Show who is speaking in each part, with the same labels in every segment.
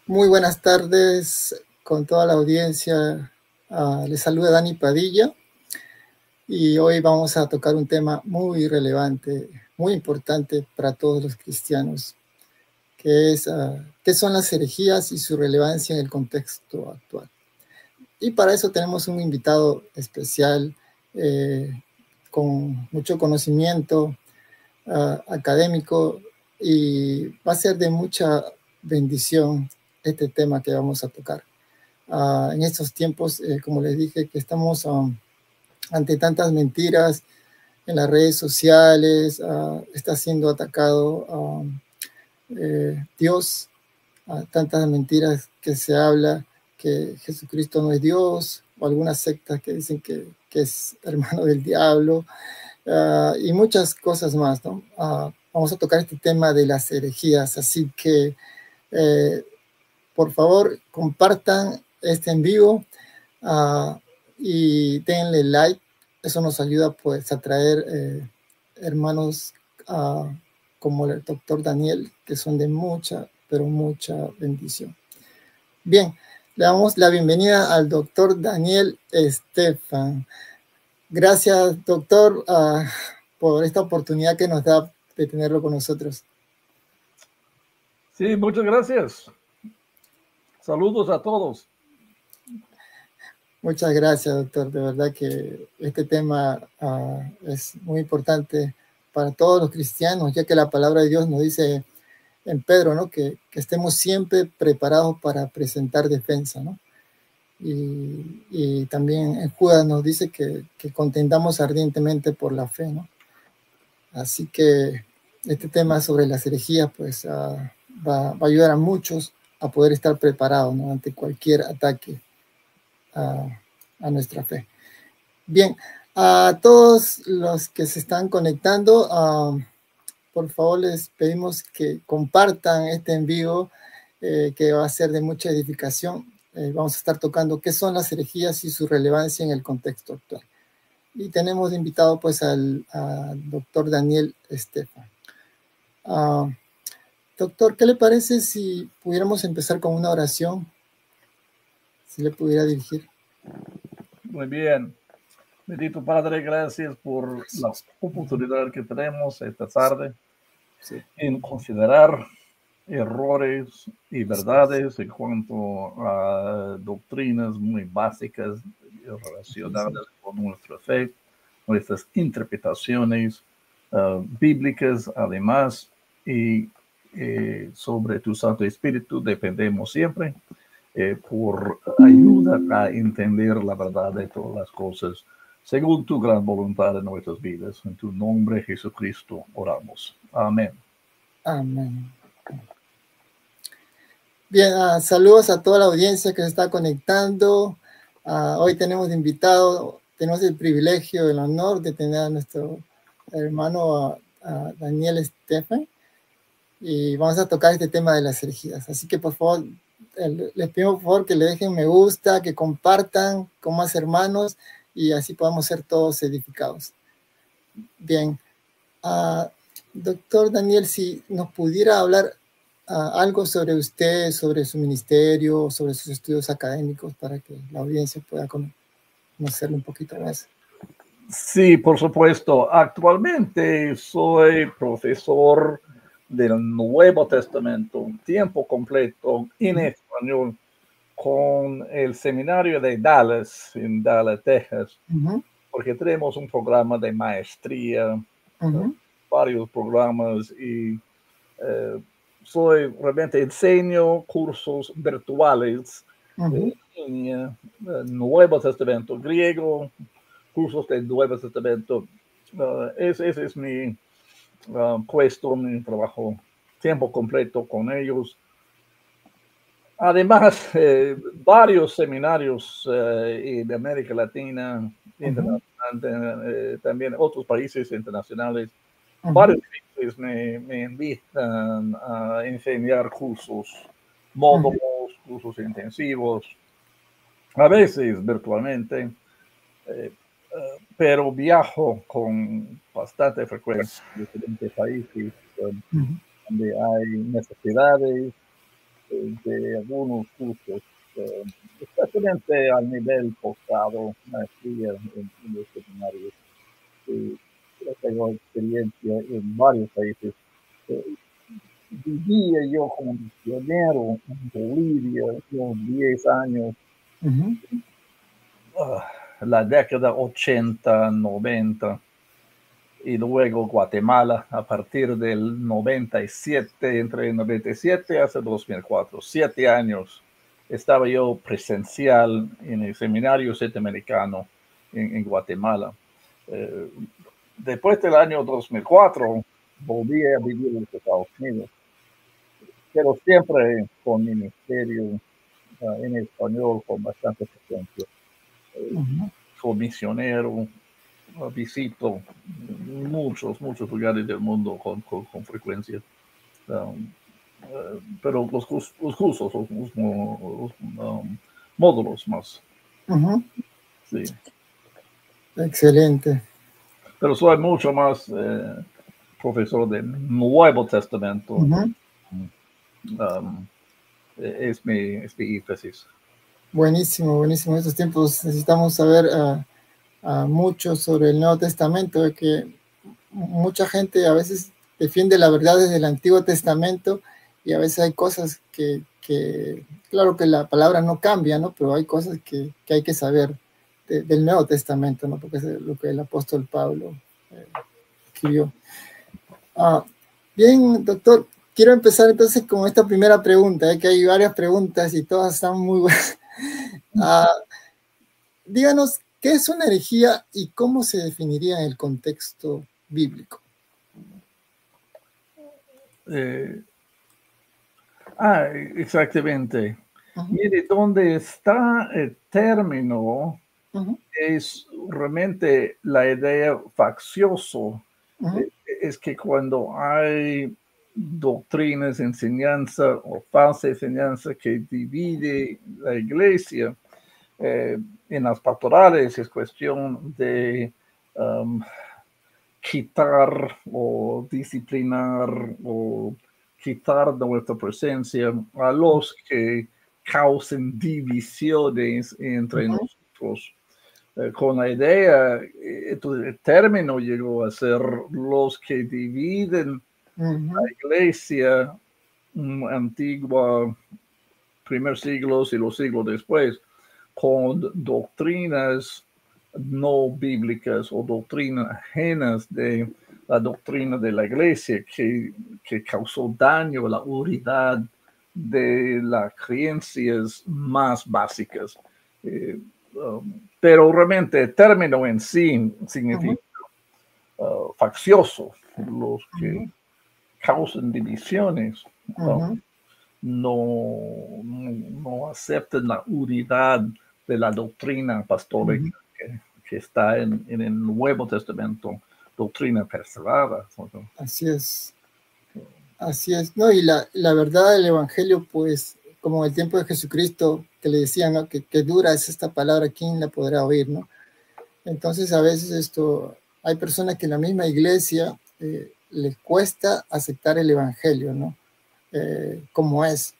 Speaker 1: Muy buenas tardes con toda la audiencia. Les saluda Dani Padilla y hoy vamos a tocar un tema muy relevante, muy importante para todos los cristianos, que es qué son las herejías y su relevancia en el contexto actual. Y para eso tenemos un invitado especial con mucho conocimiento académico, y va a ser de mucha bendición este tema que vamos a tocar. En estos tiempos, como les dije, que estamos ante tantas mentiras en las redes sociales, está siendo atacado Dios, tantas mentiras que se habla que Jesucristo no es Dios, o algunas sectas que dicen que es hermano del diablo, y muchas cosas más, ¿no? Vamos a tocar este tema de las herejías, así que por favor compartan este en vivo y denle like. Eso nos ayuda pues a traer hermanos como el doctor Daniel, que son de mucha, pero mucha bendición. Bien, le damos la bienvenida al doctor Daniel Estefan. Gracias, doctor, por esta oportunidad que nos da de tenerlo con nosotros.
Speaker 2: Sí, muchas gracias. Saludos a todos.
Speaker 1: Muchas gracias, doctor. De verdad que este tema es muy importante para todos los cristianos, ya que la palabra de Dios nos dice en Pedro, ¿no? Que estemos siempre preparados para presentar defensa, ¿no? Y también en Judas nos dice que contendamos ardientemente por la fe, ¿no? Así que este tema sobre las herejías pues va a ayudar a muchos a poder estar preparados, ¿no? Ante cualquier ataque a nuestra fe. Bien, a todos los que se están conectando, por favor les pedimos que compartan este en vivo, que va a ser de mucha edificación. Vamos a estar tocando qué son las herejías y su relevancia en el contexto actual. Y tenemos de invitado pues al doctor Daniel Estefan. Doctor, ¿qué le parece si pudiéramos empezar con una oración? Si le pudiera dirigir.
Speaker 2: Muy bien. Bendito Padre, gracias por la oportunidad que tenemos esta tarde en considerar errores y verdades en cuanto a doctrinas muy básicas relacionadas con nuestra fe, nuestras interpretaciones bíblicas, además, y sobre tu Santo Espíritu dependemos siempre por ayuda a entender la verdad de todas las cosas, según tu gran voluntad en nuestras vidas. En tu nombre, Jesucristo, oramos. Amén.
Speaker 1: Amén. Bien, saludos a toda la audiencia que se está conectando. Hoy tenemos de invitado, tenemos el privilegio, el honor de tener a nuestro hermano Daniel Estefan, y vamos a tocar este tema de las herejías. Así que por favor, les pido por favor que le dejen me gusta, que compartan con más hermanos y así podamos ser todos edificados. Bien, doctor Daniel, si nos pudiera hablar algo sobre usted, sobre su ministerio, sobre sus estudios académicos, para que la audiencia pueda conocerlo un poquito más.
Speaker 2: Sí, por supuesto. Actualmente soy profesor del Nuevo Testamento, tiempo completo, en español, con el seminario de Dallas, en Dallas, Texas, porque tenemos un programa de maestría, varios programas, y realmente enseño cursos virtuales, Nuevo Testamento griego, cursos del Nuevo Testamento. Ese es mi puesto, mi trabajo, tiempo completo con ellos. Además, varios seminarios en América Latina, también otros países internacionales. Varios países me invitan a enseñar cursos, módulos, cursos intensivos, a veces virtualmente, pero viajo con bastante frecuencia a diferentes países donde hay necesidades de algunos cursos, especialmente al nivel posgrado, maestría en los seminarios. Yo tengo experiencia en varios países. Vivía yo como misionero en Bolivia unos 10 años, la década 80, 90, y luego Guatemala a partir del 97, entre el 97 hasta 2004, 7 años. Estaba yo presencial en el seminario centroamericano en Guatemala. Después del año 2004, volví a vivir en los Estados Unidos, pero siempre con ministerio en español con bastante frecuencia. Soy misionero, visito muchos lugares del mundo con frecuencia. Pero los cursos, los módulos más. Sí.
Speaker 1: Excelente.
Speaker 2: Pero soy mucho más profesor del Nuevo Testamento. Es mi tesis.
Speaker 1: Buenísimo, buenísimo. En estos tiempos necesitamos saber mucho sobre el Nuevo Testamento, de que mucha gente a veces defiende la verdad desde el Antiguo Testamento y a veces hay cosas que claro que la palabra no cambia, ¿no? Pero hay cosas que hay que saber del Nuevo Testamento, ¿no? Porque es lo que el apóstol Pablo escribió. Bien, doctor, quiero empezar entonces con esta primera pregunta, que hay varias preguntas y todas están muy buenas. Díganos, ¿qué es una herejía y cómo se definiría en el contexto bíblico?
Speaker 2: Exactamente. Mire, donde está el término es realmente la idea faccioso. Es que cuando hay doctrinas, enseñanza o falsa enseñanza que divide la iglesia, en las pastorales es cuestión de quitar o disciplinar o quitar de nuestra presencia a los que causen divisiones entre nosotros. Con la idea, el término llegó a ser los que dividen la iglesia antigua, primer siglos y los siglos después, con doctrinas no bíblicas o doctrinas ajenas de la doctrina de la iglesia que causó daño a la unidad de las creencias más básicas. Pero realmente el término en sí significa faccioso, los que causan divisiones. No aceptan la unidad de la doctrina apostólica que está en el Nuevo Testamento, doctrina preservada.
Speaker 1: Así es. Así es. No, y la verdad del Evangelio, pues, como en el tiempo de Jesucristo, que le decían, ¿no? Que dura es esta palabra, ¿quién la podrá oír, no? Entonces, a veces hay personas que en la misma iglesia les cuesta aceptar el Evangelio, ¿no? Como es.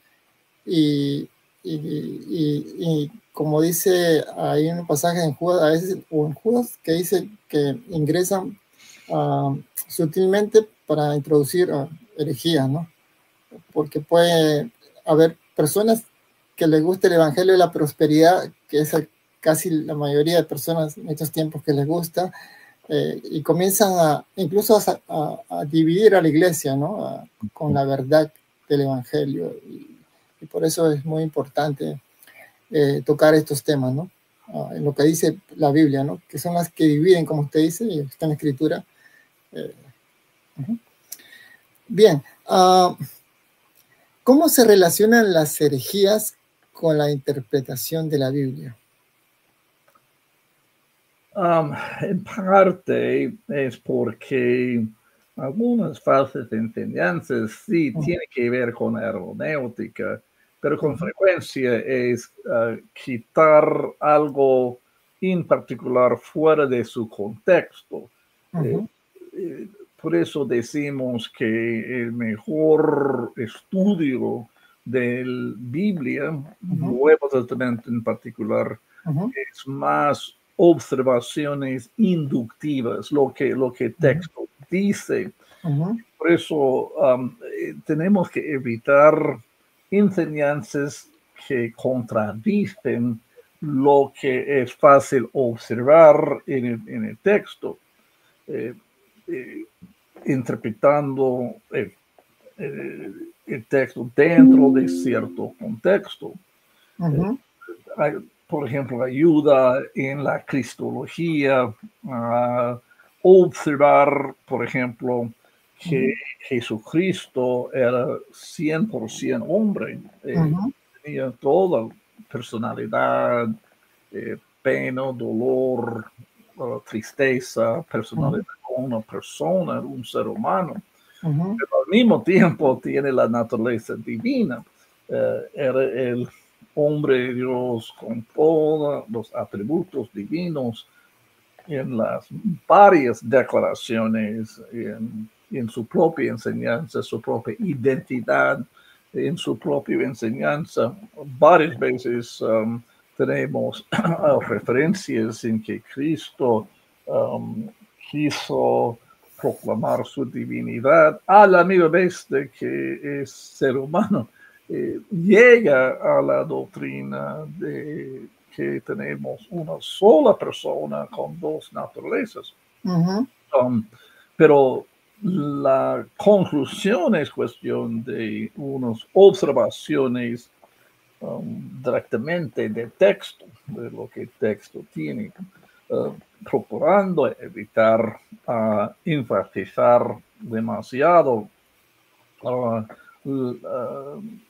Speaker 1: Y como dice, hay un pasaje en Judas, a veces, o en Judas, que dice que ingresan sutilmente para introducir herejías, ¿no? Porque puede haber personas que les guste el Evangelio de la prosperidad, que es casi la mayoría de personas en estos tiempos que les gusta, y comienzan incluso a dividir a la iglesia, ¿no? Con la verdad del Evangelio. Y por eso es muy importante tocar estos temas, ¿no? En lo que dice la Biblia, ¿no? Que son las que dividen, como usted dice, y está en la Escritura. Bien. ¿Cómo se relacionan las herejías con la interpretación de la Biblia?
Speaker 2: En parte es porque algunas falsas enseñanzas sí tienen que ver con la hermenéutica, pero con frecuencia es quitar algo en particular fuera de su contexto. Por eso decimos que el mejor estudio de Biblia, Nuevo Testamento en particular, es más observaciones inductivas, lo que texto dice. Por eso tenemos que evitar enseñanzas que contradicen lo que es fácil observar en el texto, interpretando el texto dentro de cierto contexto. Por ejemplo, ayuda en la cristología a observar, por ejemplo, que Jesucristo era 100% hombre, tenía toda personalidad, pena, dolor, tristeza, personalidad como una persona, un ser humano, pero al mismo tiempo tiene la naturaleza divina. Era el hombre de Dios con todos los atributos divinos en las varias declaraciones, en su propia enseñanza, su propia identidad, en su propia enseñanza. Varias veces tenemos referencias en que Cristo quiso proclamar su divinidad a la misma vez de que es ser humano. Llega a la doctrina de que tenemos una sola persona con dos naturalezas. Pero la conclusión es cuestión de unas observaciones directamente de texto, de lo que el texto tiene, procurando evitar enfatizar demasiado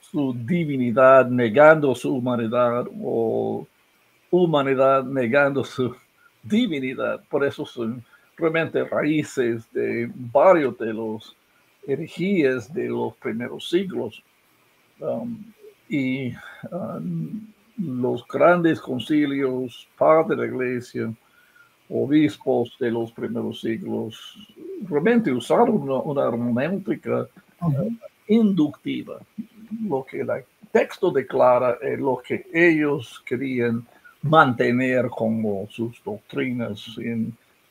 Speaker 2: su divinidad, negando su humanidad, o humanidad negando su divinidad. Por eso son realmente raíces de varios de los herejías de los primeros siglos. Y los grandes concilios, padres de la iglesia, obispos de los primeros siglos, realmente usaron una hermenéutica inductiva. Lo que el texto declara es lo que ellos querían mantener como sus doctrinas,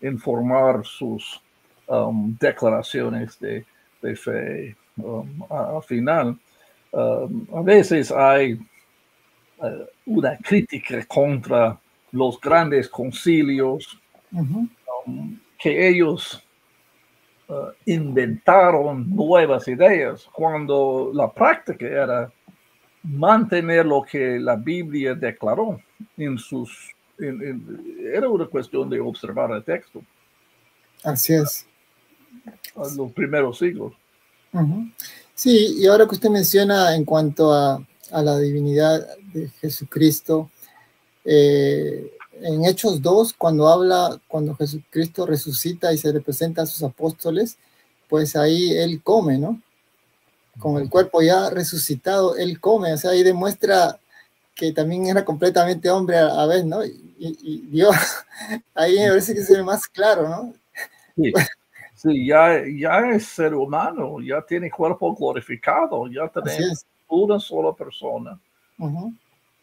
Speaker 2: en formar sus declaraciones de fe. Al final, a veces hay una crítica contra los grandes concilios, que ellos inventaron nuevas ideas, cuando la práctica era mantener lo que la Biblia declaró en sus... era una cuestión de observar el texto.
Speaker 1: Así es.
Speaker 2: En los primeros siglos.
Speaker 1: Sí, y ahora que usted menciona en cuanto a la divinidad de Jesucristo, en Hechos 2, cuando Jesucristo resucita y se le presenta a sus apóstoles, pues ahí él come, ¿no? Con el cuerpo ya resucitado, él come, o sea, ahí demuestra que también era completamente hombre a la vez, ¿no? Y Dios, ahí me parece que se ve más claro, ¿no?
Speaker 2: Sí, sí, ya es ser humano, ya tiene cuerpo glorificado, ya tenemos una sola persona.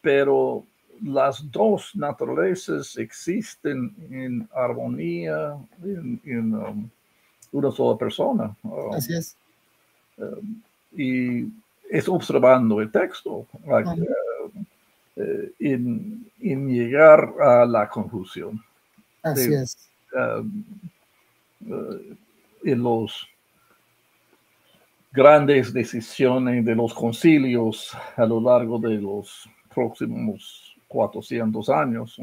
Speaker 2: Pero las dos naturalezas existen en armonía en una sola persona.
Speaker 1: Así es.
Speaker 2: Y es observando el texto en llegar a la conclusión.
Speaker 1: Así es.
Speaker 2: En los grandes decisiones de los concilios a lo largo de los próximos 400 años.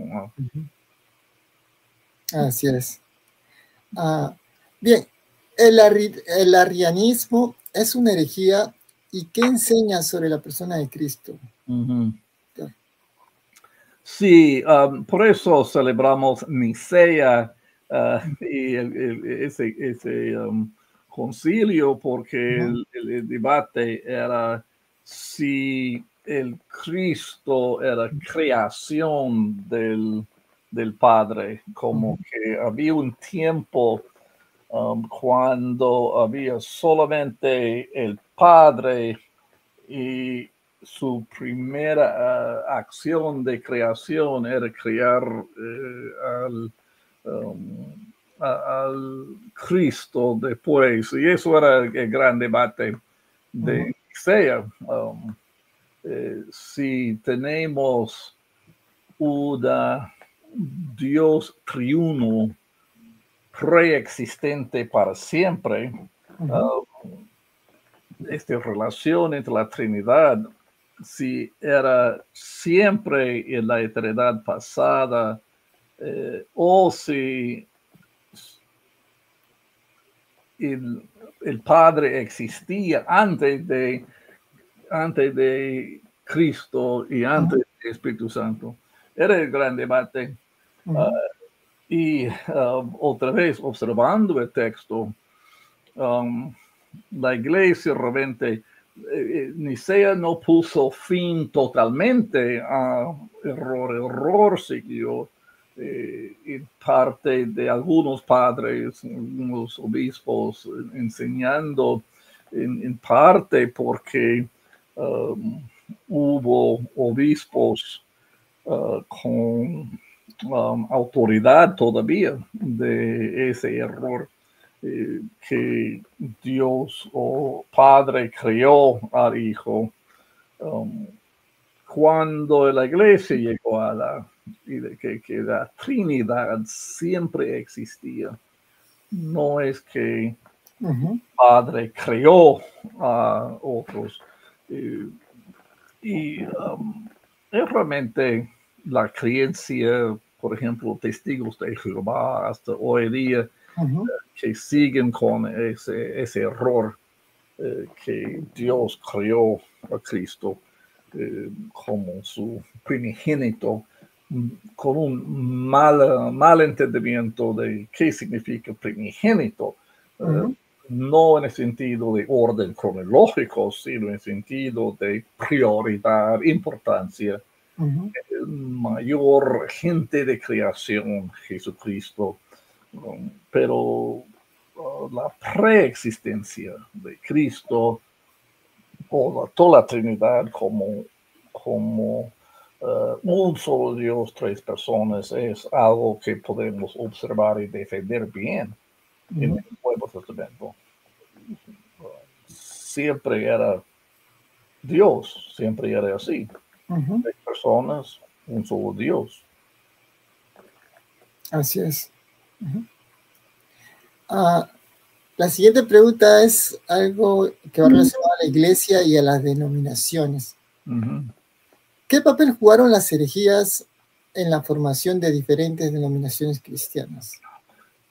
Speaker 1: Así es. Bien, el arrianismo es una herejía. ¿Y qué enseña sobre la persona de Cristo?
Speaker 2: Sí, por eso celebramos Nicea y ese concilio, porque el debate era si el Cristo era creación del Padre, como que había un tiempo cuando había solamente el Padre y su primera acción de creación era crear al Cristo después, y eso era el gran debate de Nicea. Si tenemos un Dios triuno preexistente para siempre, esta relación entre la Trinidad, si era siempre en la eternidad pasada, o si el Padre existía antes de Cristo y antes del Espíritu Santo. Era el gran debate. Y otra vez, observando el texto, la iglesia realmente, Nicea no puso fin totalmente a error siguió en parte de algunos padres, algunos obispos, enseñando en parte porque hubo obispos con autoridad todavía de ese error que Dios o Padre creó al Hijo. Cuando la iglesia llegó a que la Trinidad siempre existía, no es que Padre creó a otros. Y es realmente la creencia, por ejemplo, testigos de Jehová hasta hoy día, que siguen con ese error que Dios creó a Cristo como su primogénito, con un mal entendimiento de qué significa primogénito. No en el sentido de orden cronológico, sino en el sentido de prioridad, importancia. Mayor gente de creación, Jesucristo, pero la preexistencia de Cristo o toda la Trinidad como un solo Dios, tres personas, es algo que podemos observar y defender bien en el Nuevo Testamento. Siempre era Dios, siempre era así. Tres personas, un solo Dios.
Speaker 1: Así es. La siguiente pregunta es algo que va relacionado a la iglesia y a las denominaciones. ¿Qué papel jugaron las herejías en la formación de diferentes denominaciones cristianas?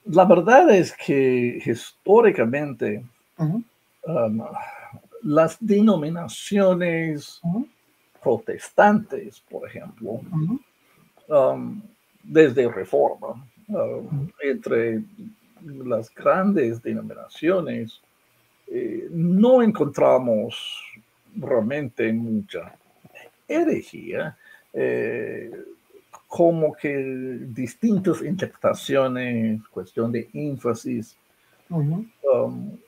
Speaker 2: La verdad es que históricamente las denominaciones protestantes, por ejemplo, desde Reforma, entre las grandes denominaciones, no encontramos realmente mucha herejía, como que distintas interpretaciones, cuestión de énfasis,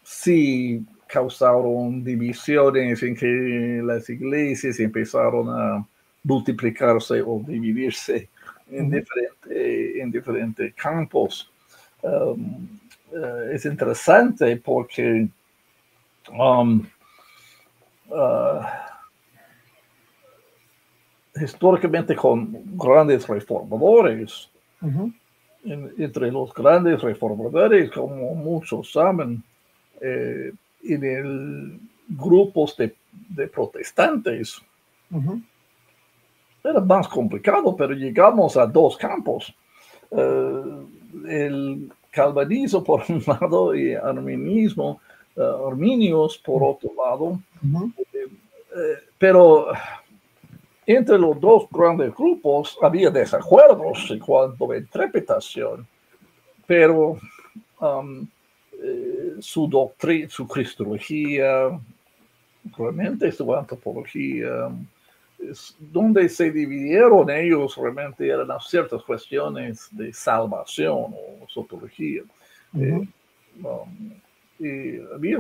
Speaker 2: sí causaron divisiones en que las iglesias empezaron a multiplicarse o dividirse en diferentes campos. Es interesante porque históricamente con grandes reformadores, entre los grandes reformadores, como muchos saben, en el grupos de protestantes, era más complicado, pero llegamos a dos campos. El calvinismo por un lado y arminios por otro lado. Pero entre los dos grandes grupos había desacuerdos en cuanto a interpretación, pero su doctrina, su cristología, realmente su antropología, donde se dividieron ellos realmente eran ciertas cuestiones de salvación o sociología. Y había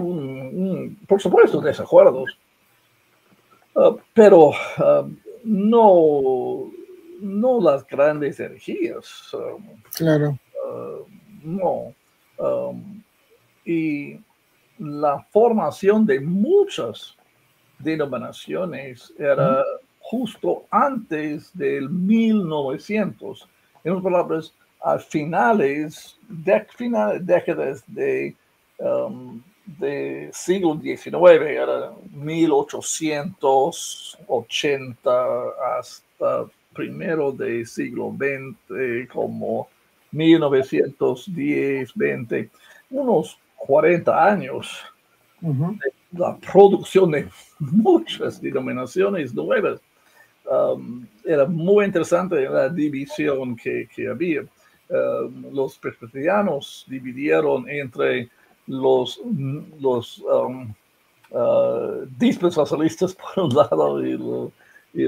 Speaker 2: por supuesto, desacuerdos. Pero no las grandes herejías.
Speaker 1: Claro.
Speaker 2: No. Y la formación de muchas denominaciones era justo antes del 1900. En otras palabras, a décadas de siglo XIX, era 1880 hasta primero de siglo XX, como 1910, 20, unos 40 años. La producción de muchas denominaciones nuevas. Era muy interesante la división que había. Los presbiterianos dividieron entre los dispensacionalistas por un lado y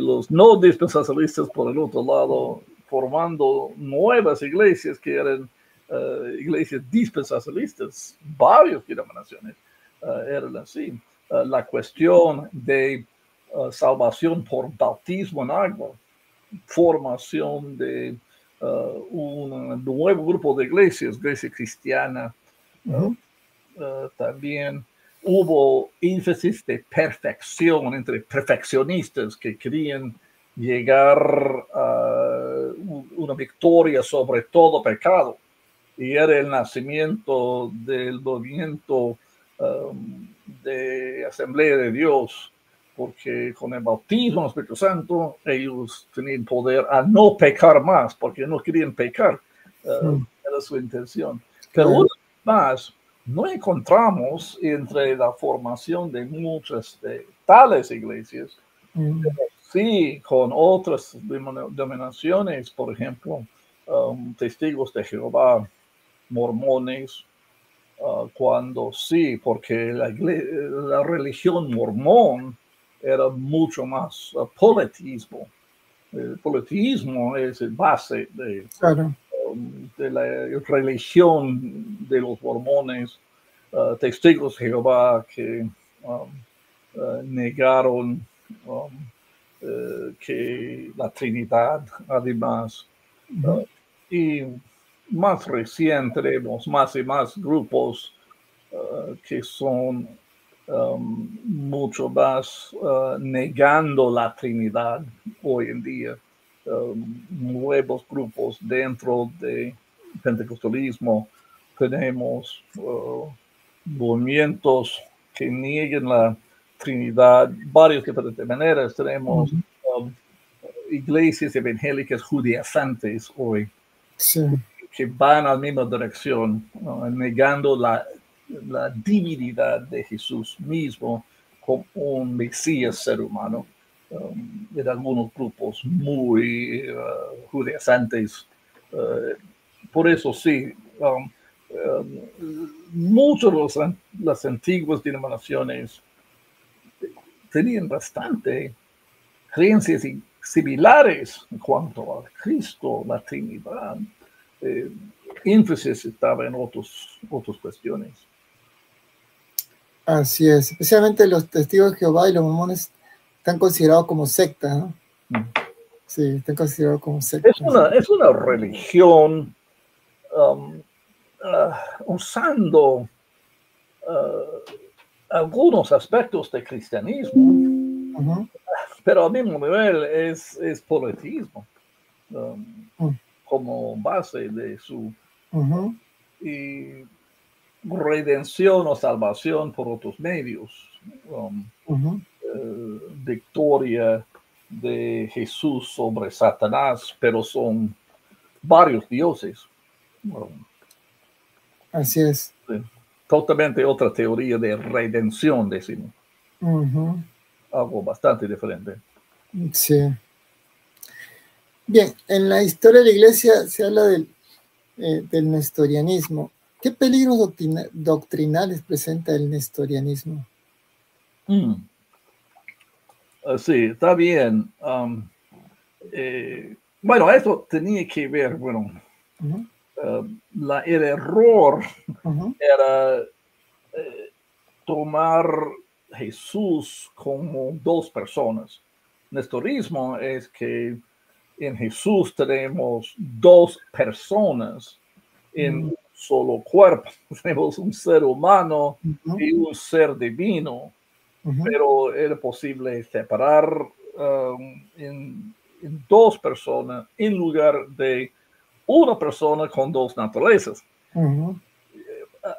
Speaker 2: los no dispensacionalistas por el otro lado, formando nuevas iglesias que eran iglesias dispensacionalistas. Varias denominaciones eran así. La cuestión de salvación por bautismo en agua, formación de un nuevo grupo de iglesias, iglesia cristiana. También hubo énfasis de perfección entre perfeccionistas que querían llegar a una victoria sobre todo pecado. Y era el nacimiento del movimiento de Asamblea de Dios, porque con el bautismo del Espíritu Santo ellos tenían poder a no pecar más, porque no querían pecar. Era su intención. Pero una vez más, no encontramos entre la formación de muchas de tales iglesias, sí, con otras denominaciones, por ejemplo, testigos de Jehová, mormones, cuando sí, porque la religión mormón era mucho más politismo. El politismo es el base de la religión de los mormones. Testigos de Jehová que negaron que la Trinidad, además, y más recién tenemos más y más grupos que son mucho más negando la Trinidad hoy en día. Nuevos grupos dentro de pentecostalismo. Tenemos movimientos que niegan la Trinidad, varias diferentes maneras. Tenemos iglesias evangélicas judaizantes hoy, que van a la misma dirección, negando la divinidad de Jesús mismo como un Mesías ser humano. En algunos grupos muy judaizantes. Por eso sí, muchas de las antiguas denominaciones tenían bastante creencias similares en cuanto a Cristo, la Trinidad. Énfasis estaba en otras cuestiones.
Speaker 1: Así es, especialmente los testigos de Jehová y los mormones están considerados como sectas, ¿no? Sí, están considerados como sectas.
Speaker 2: Es una religión usando algunos aspectos de cristianismo, pero al mismo nivel es politismo como base de su y redención o salvación por otros medios, victoria de Jesús sobre Satanás, pero son varios dioses.
Speaker 1: Así es.
Speaker 2: Totalmente otra teoría de redención, decimos. Algo bastante diferente.
Speaker 1: Sí. Bien, en la historia de la iglesia se habla del nestorianismo. ¿Qué peligros doctrinales presenta el nestorianismo?
Speaker 2: Sí, está bien. Bueno, esto tenía que ver, el error era tomar Jesús como dos personas. Nestorismo es que en Jesús tenemos dos personas en un solo cuerpo. Tenemos un ser humano y un ser divino, pero era posible separar en dos personas en lugar de una persona con dos naturalezas.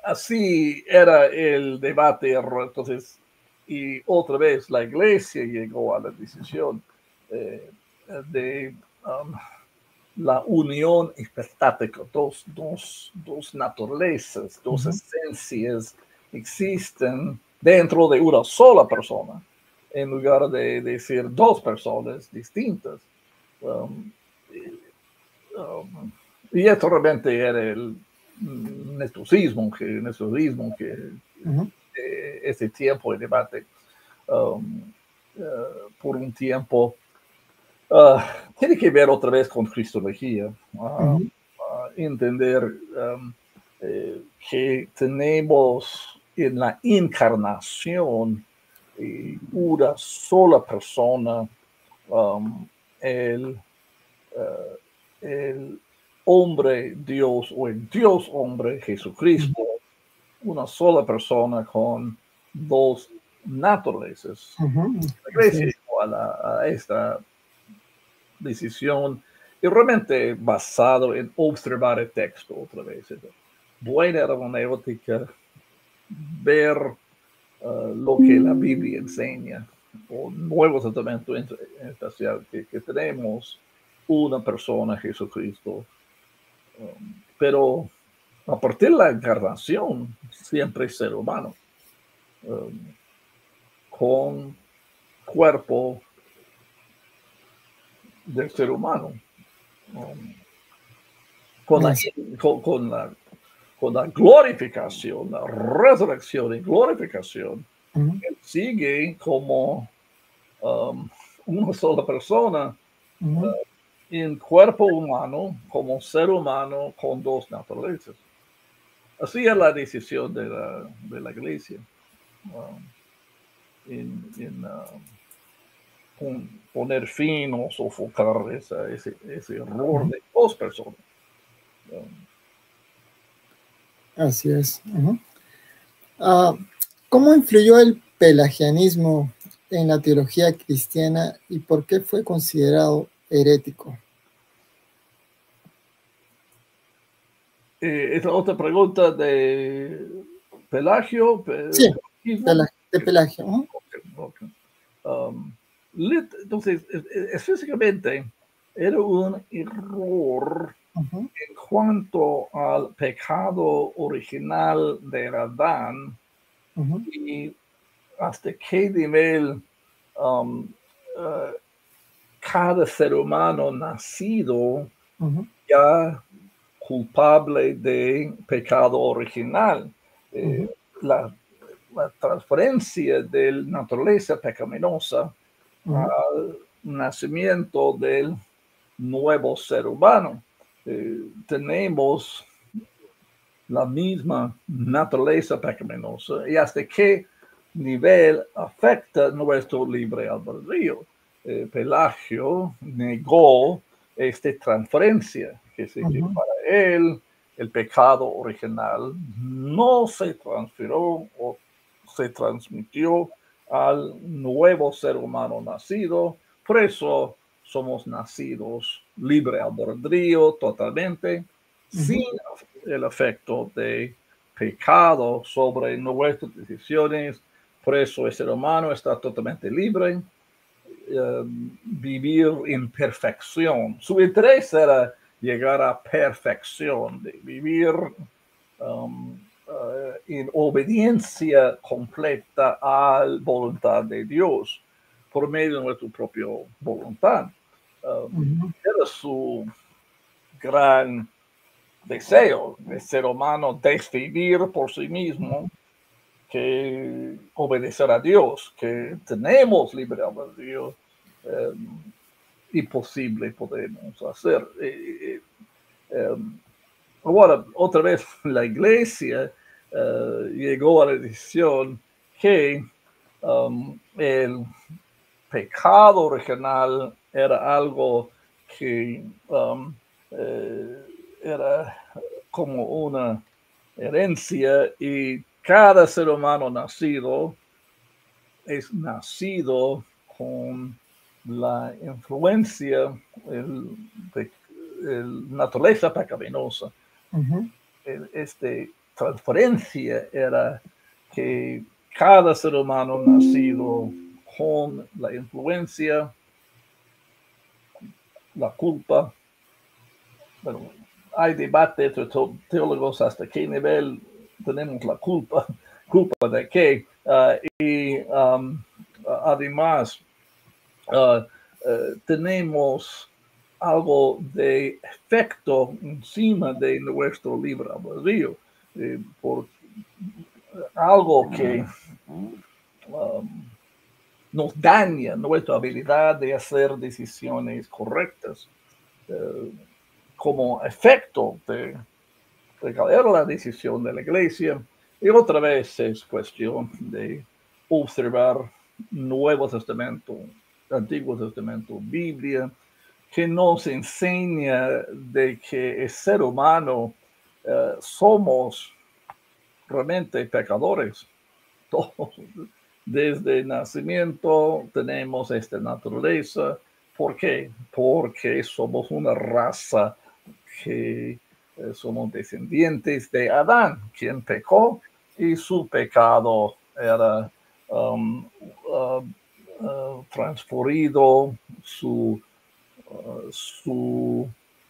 Speaker 2: Así era el debate. Entonces, y otra vez la iglesia llegó a la decisión de la unión hipostática, dos naturalezas, dos esencias existen dentro de una sola persona, en lugar de decir dos personas distintas. Y esto realmente era el nestorismo que ese tiempo de debate por un tiempo tiene que ver otra vez con cristología, entender que tenemos en la encarnación una sola persona, el hombre Dios o el Dios hombre Jesucristo, una sola persona con dos naturalezas. La iglesia llegó a esta decisión y realmente basado en observar el texto otra vez. Buena hermenéutica, ver lo que la Biblia enseña, o Nuevo Testamento en especial, que tenemos una persona, Jesucristo, pero a partir de la encarnación, siempre es ser humano, con cuerpo del ser humano, con la glorificación, la resurrección y glorificación. Él sigue como una sola persona, en cuerpo humano, como ser humano con dos naturalezas. Así es la decisión de la iglesia. Poner fin o sofocar ese error de dos personas.
Speaker 1: Así es. ¿Cómo influyó el pelagianismo en la teología cristiana y por qué fue considerado herético?
Speaker 2: Esta otra pregunta de Pelagio.
Speaker 1: Sí, de Pelagio.
Speaker 2: Okay. Entonces, específicamente, era un error en cuanto al pecado original de Adán y hasta qué nivel cada ser humano nacido ya culpable de pecado original. La transferencia de la naturaleza pecaminosa al nacimiento del nuevo ser humano. Tenemos la misma naturaleza pecaminosa y hasta qué nivel afecta nuestro libre albedrío. Pelagio negó esta transferencia, que para él el pecado original no se transfirió o se transmitió al nuevo ser humano nacido. Por eso somos nacidos libre albedrío totalmente, sin el efecto de pecado sobre nuestras decisiones. Por eso el ser humano está totalmente libre. Vivir en perfección. Su interés era llegar a perfección, de vivir en obediencia completa a la voluntad de Dios por medio de nuestra propia voluntad. Era su gran deseo de ser humano decidir por sí mismo que obedecer a Dios, que tenemos libre albedrío y posible podemos hacer. Ahora, otra vez, la iglesia llegó a la decisión que el pecado original era algo que era como una herencia, y cada ser humano nacido es nacido con la influencia, naturaleza pecaminosa. Esta transferencia era que cada ser humano nacido con la influencia, la culpa. Bueno, hay debate entre teólogos hasta qué nivel tenemos la culpa de qué. Y además tenemos algo de efecto encima de nuestro libre albedrío, por algo que nos daña nuestra habilidad de hacer decisiones correctas. Como efecto de caer la decisión de la iglesia. Y otra vez es cuestión de observar Nuevo Testamento, Antiguo Testamento, Biblia, que nos enseña de que el ser humano somos realmente pecadores. Todos, desde el nacimiento tenemos esta naturaleza. ¿Por qué? Porque somos una raza que somos descendientes de Adán, quien pecó, y su pecado era transferido, su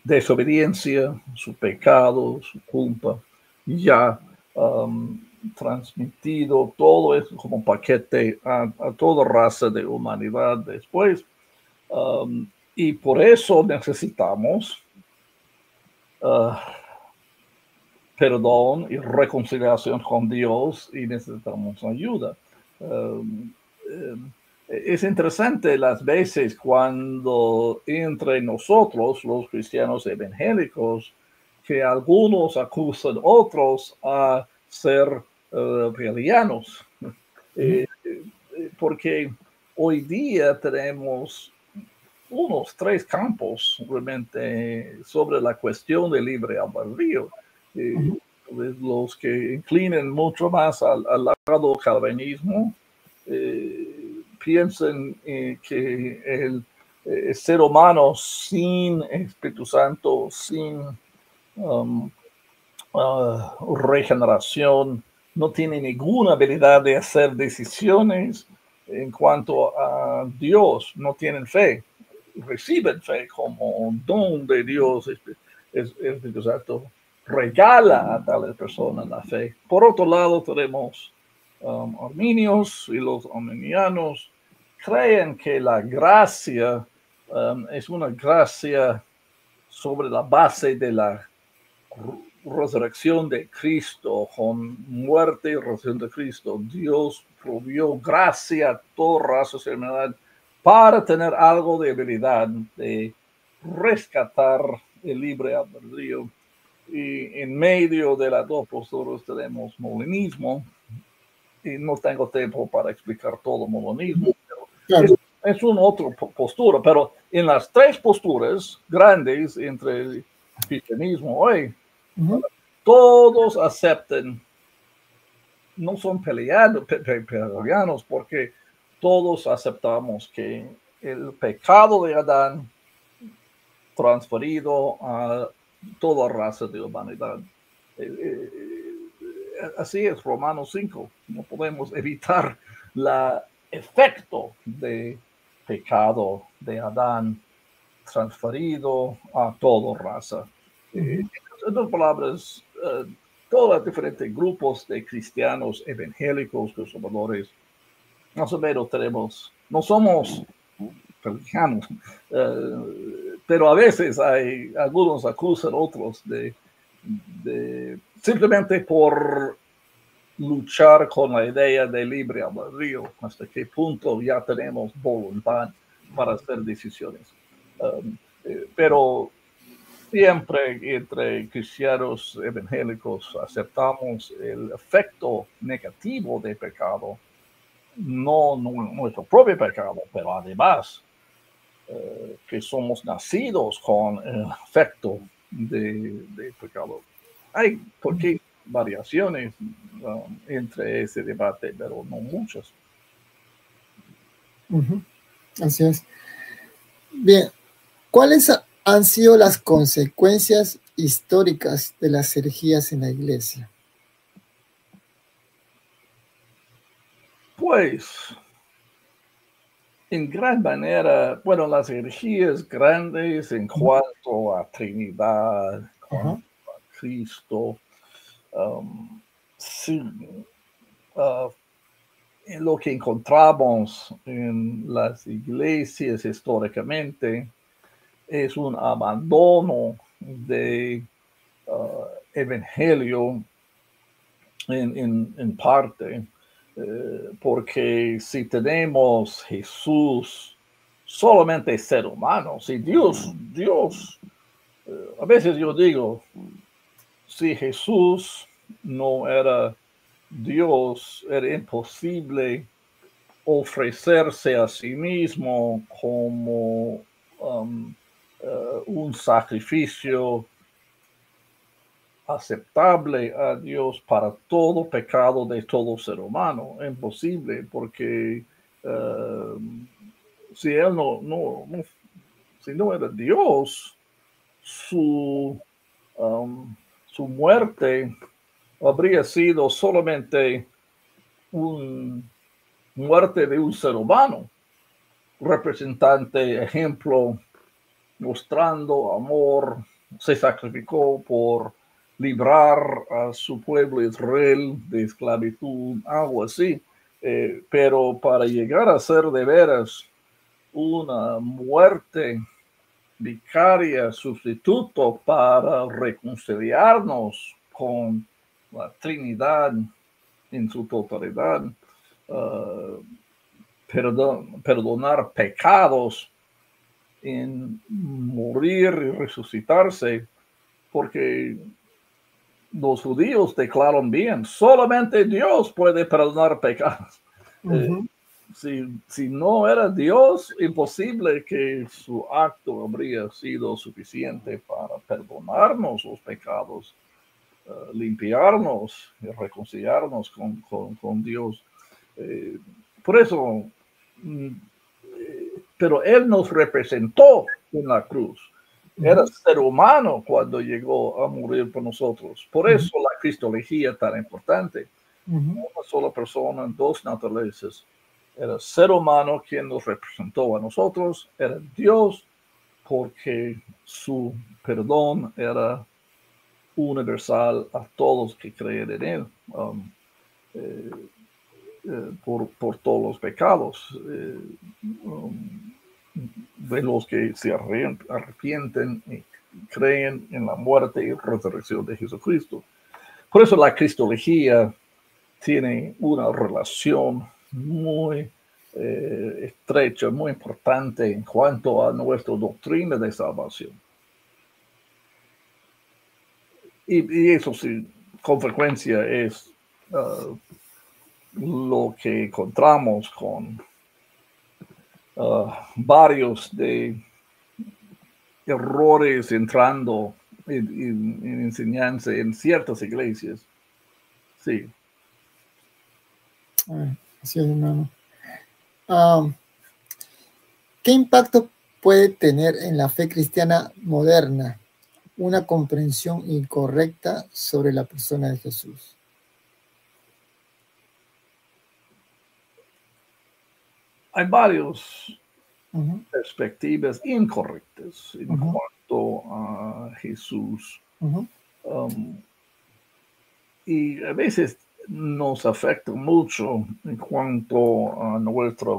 Speaker 2: desobediencia, su pecado, su culpa, ya transmitido, todo es como paquete a toda raza de humanidad después. Y por eso necesitamos perdón y reconciliación con Dios, y necesitamos ayuda. Es interesante las veces cuando entre nosotros, los cristianos evangélicos, que algunos acusan a otros a ser peleanos. Porque hoy día tenemos unos 3 campos realmente sobre la cuestión del libre albedrío. Los que inclinen mucho más al lado calvinismo piensan que el ser humano sin Espíritu Santo, sin regeneración, no tiene ninguna habilidad de hacer decisiones en cuanto a Dios, no tienen fe, reciben fe como don de Dios. El Espíritu Santo regala a tales personas la fe. Por otro lado, tenemos arminios, y los arminianos creen que la gracia es una gracia sobre la base de la resurrección de Cristo. Con muerte y resurrección de Cristo, Dios proveyó gracia a toda raza y humanidad para tener algo de habilidad de rescatar el libre albedrío. Y en medio de las dos posturas tenemos molinismo, y no tengo tiempo para explicar todo molinismo, pero es una otra postura. Pero en las 3 posturas grandes entre el cristianismo hoy, todos aceptan, no son peleanos, porque todos aceptamos que el pecado de Adán transferido a toda raza de humanidad. Así es Romanos 5. No podemos evitar el efecto de pecado de Adán transferido a toda raza. En otras palabras, todos los diferentes grupos de cristianos evangélicos, conservadores, más o menos tenemos, no somos cristianos, pero a veces hay algunos acusan a otros de simplemente por luchar con la idea de libre albedrío, hasta qué punto ya tenemos voluntad para hacer decisiones. Pero siempre entre cristianos evangélicos aceptamos el efecto negativo del pecado, no nuestro propio pecado, pero además que somos nacidos con el efecto de pecado. Hay porque variaciones entre ese debate, pero no muchas.
Speaker 1: Así es. Bien, ¿cuáles han sido las consecuencias históricas de las herejías en la iglesia?
Speaker 2: Pues, en gran manera, bueno, las herejías grandes en cuanto a Trinidad, cuanto a Cristo, sí, lo que encontramos en las iglesias históricamente es un abandono de evangelio en parte, porque si tenemos Jesús solamente ser humano, si Dios, a veces yo digo, si Jesús no era Dios, era imposible ofrecerse a sí mismo como un sacrificio aceptable a Dios para todo pecado de todo ser humano. Imposible, porque si él si no era Dios, su muerte habría sido solamente una muerte de un ser humano, representante, ejemplo, mostrando amor, se sacrificó por librar a su pueblo Israel de esclavitud, algo así. Pero para llegar a ser de veras una muerte vicaria, sustituto para reconciliarnos con la Trinidad en su totalidad, perdonar pecados, en morir y resucitarse, porque los judíos declaran bien, solamente Dios puede perdonar pecados. Si no era Dios, imposible que su acto habría sido suficiente para perdonarnos los pecados, limpiarnos y reconciliarnos con Dios. Por eso, pero Él nos representó en la cruz. Era ser humano cuando llegó a morir por nosotros. Por eso la cristología es tan importante. Una sola persona, dos naturalezas. Era ser humano quien nos representó a nosotros. Era Dios porque su perdón era universal a todos que creen en Él. Por todos los pecados de los que se arrepienten y creen en la muerte y resurrección de Jesucristo. Por eso la cristología tiene una relación muy estrecha, muy importante en cuanto a nuestra doctrina de salvación. Y eso sí, con frecuencia es lo que encontramos con varios de errores entrando en enseñanza en ciertas iglesias. Sí.
Speaker 1: Así es, hermano. ¿Qué impacto puede tener en la fe cristiana moderna una comprensión incorrecta sobre la persona de Jesús?
Speaker 2: Hay varias perspectivas incorrectas en cuanto a Jesús. Y a veces nos afecta mucho en cuanto a nuestra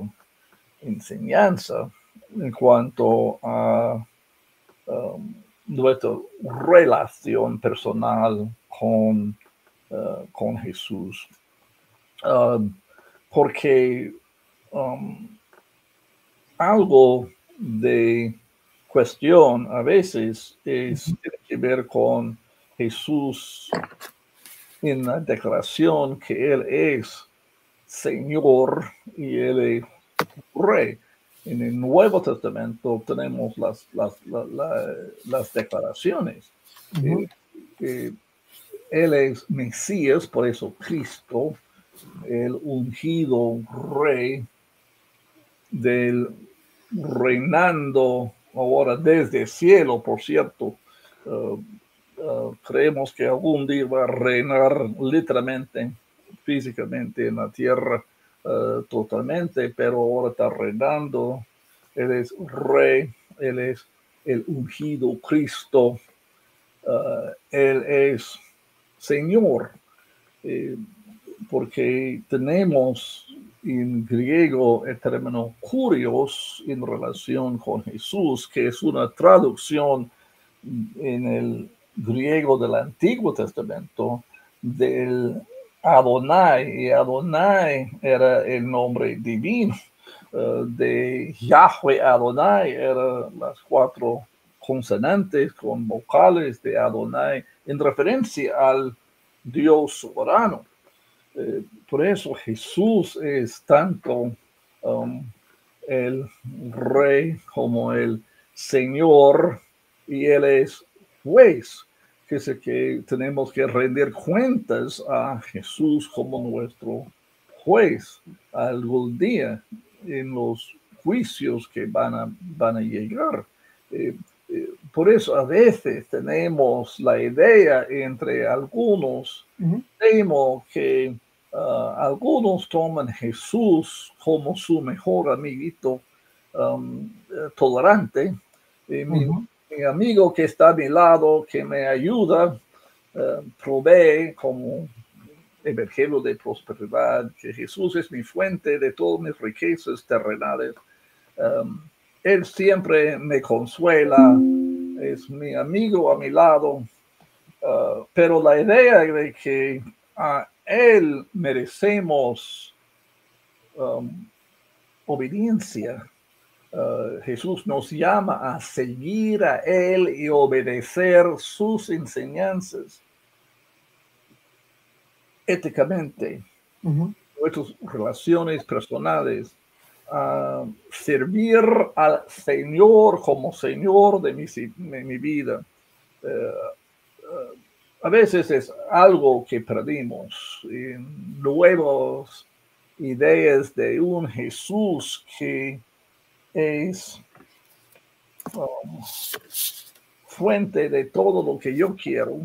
Speaker 2: enseñanza, en cuanto a nuestra relación personal con Jesús. Porque algo de cuestión a veces tiene que ver con Jesús en la declaración que Él es Señor y Él es Rey. En el Nuevo Testamento tenemos las declaraciones. Él es Mesías, por eso Cristo, el ungido Rey del reinando ahora desde el cielo, por cierto. Creemos que algún día va a reinar literalmente, físicamente en la tierra totalmente, pero ahora está reinando. Él es Rey, Él es el ungido Cristo, Él es Señor, porque tenemos en griego el término kurios en relación con Jesús, que es una traducción en el griego del Antiguo Testamento del Adonai, y Adonai era el nombre divino. De Yahweh Adonai eran las 4 consonantes con vocales de Adonai en referencia al Dios soberano. Por eso Jesús es tanto el Rey como el Señor, y Él es juez, que es el que tenemos que rendir cuentas a Jesús como nuestro juez algún día en los juicios que van a llegar. Por eso a veces tenemos la idea entre algunos, temo que algunos toman Jesús como su mejor amiguito tolerante. Mi amigo que está a mi lado, que me ayuda, provee como evangelio de prosperidad, que Jesús es mi fuente de todas mis riquezas terrenales. Él siempre me consuela, es mi amigo a mi lado, pero la idea de que a Él merecemos obediencia. Jesús nos llama a seguir a Él y obedecer sus enseñanzas éticamente, nuestras relaciones personales, servir al Señor como Señor de mi vida. A veces es algo que perdimos en nuevas ideas de un Jesús que es fuente de todo lo que yo quiero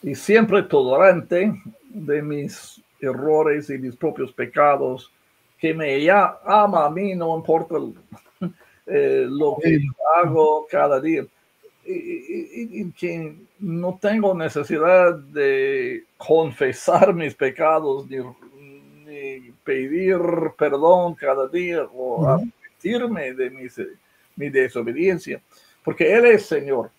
Speaker 2: y siempre tolerante de mis errores y mis propios pecados, que me ama a mí, no importa lo que hago cada día, y que no tengo necesidad de confesar mis pecados ni pedir perdón cada día o arrepentirme de mi desobediencia, porque Él es Señor.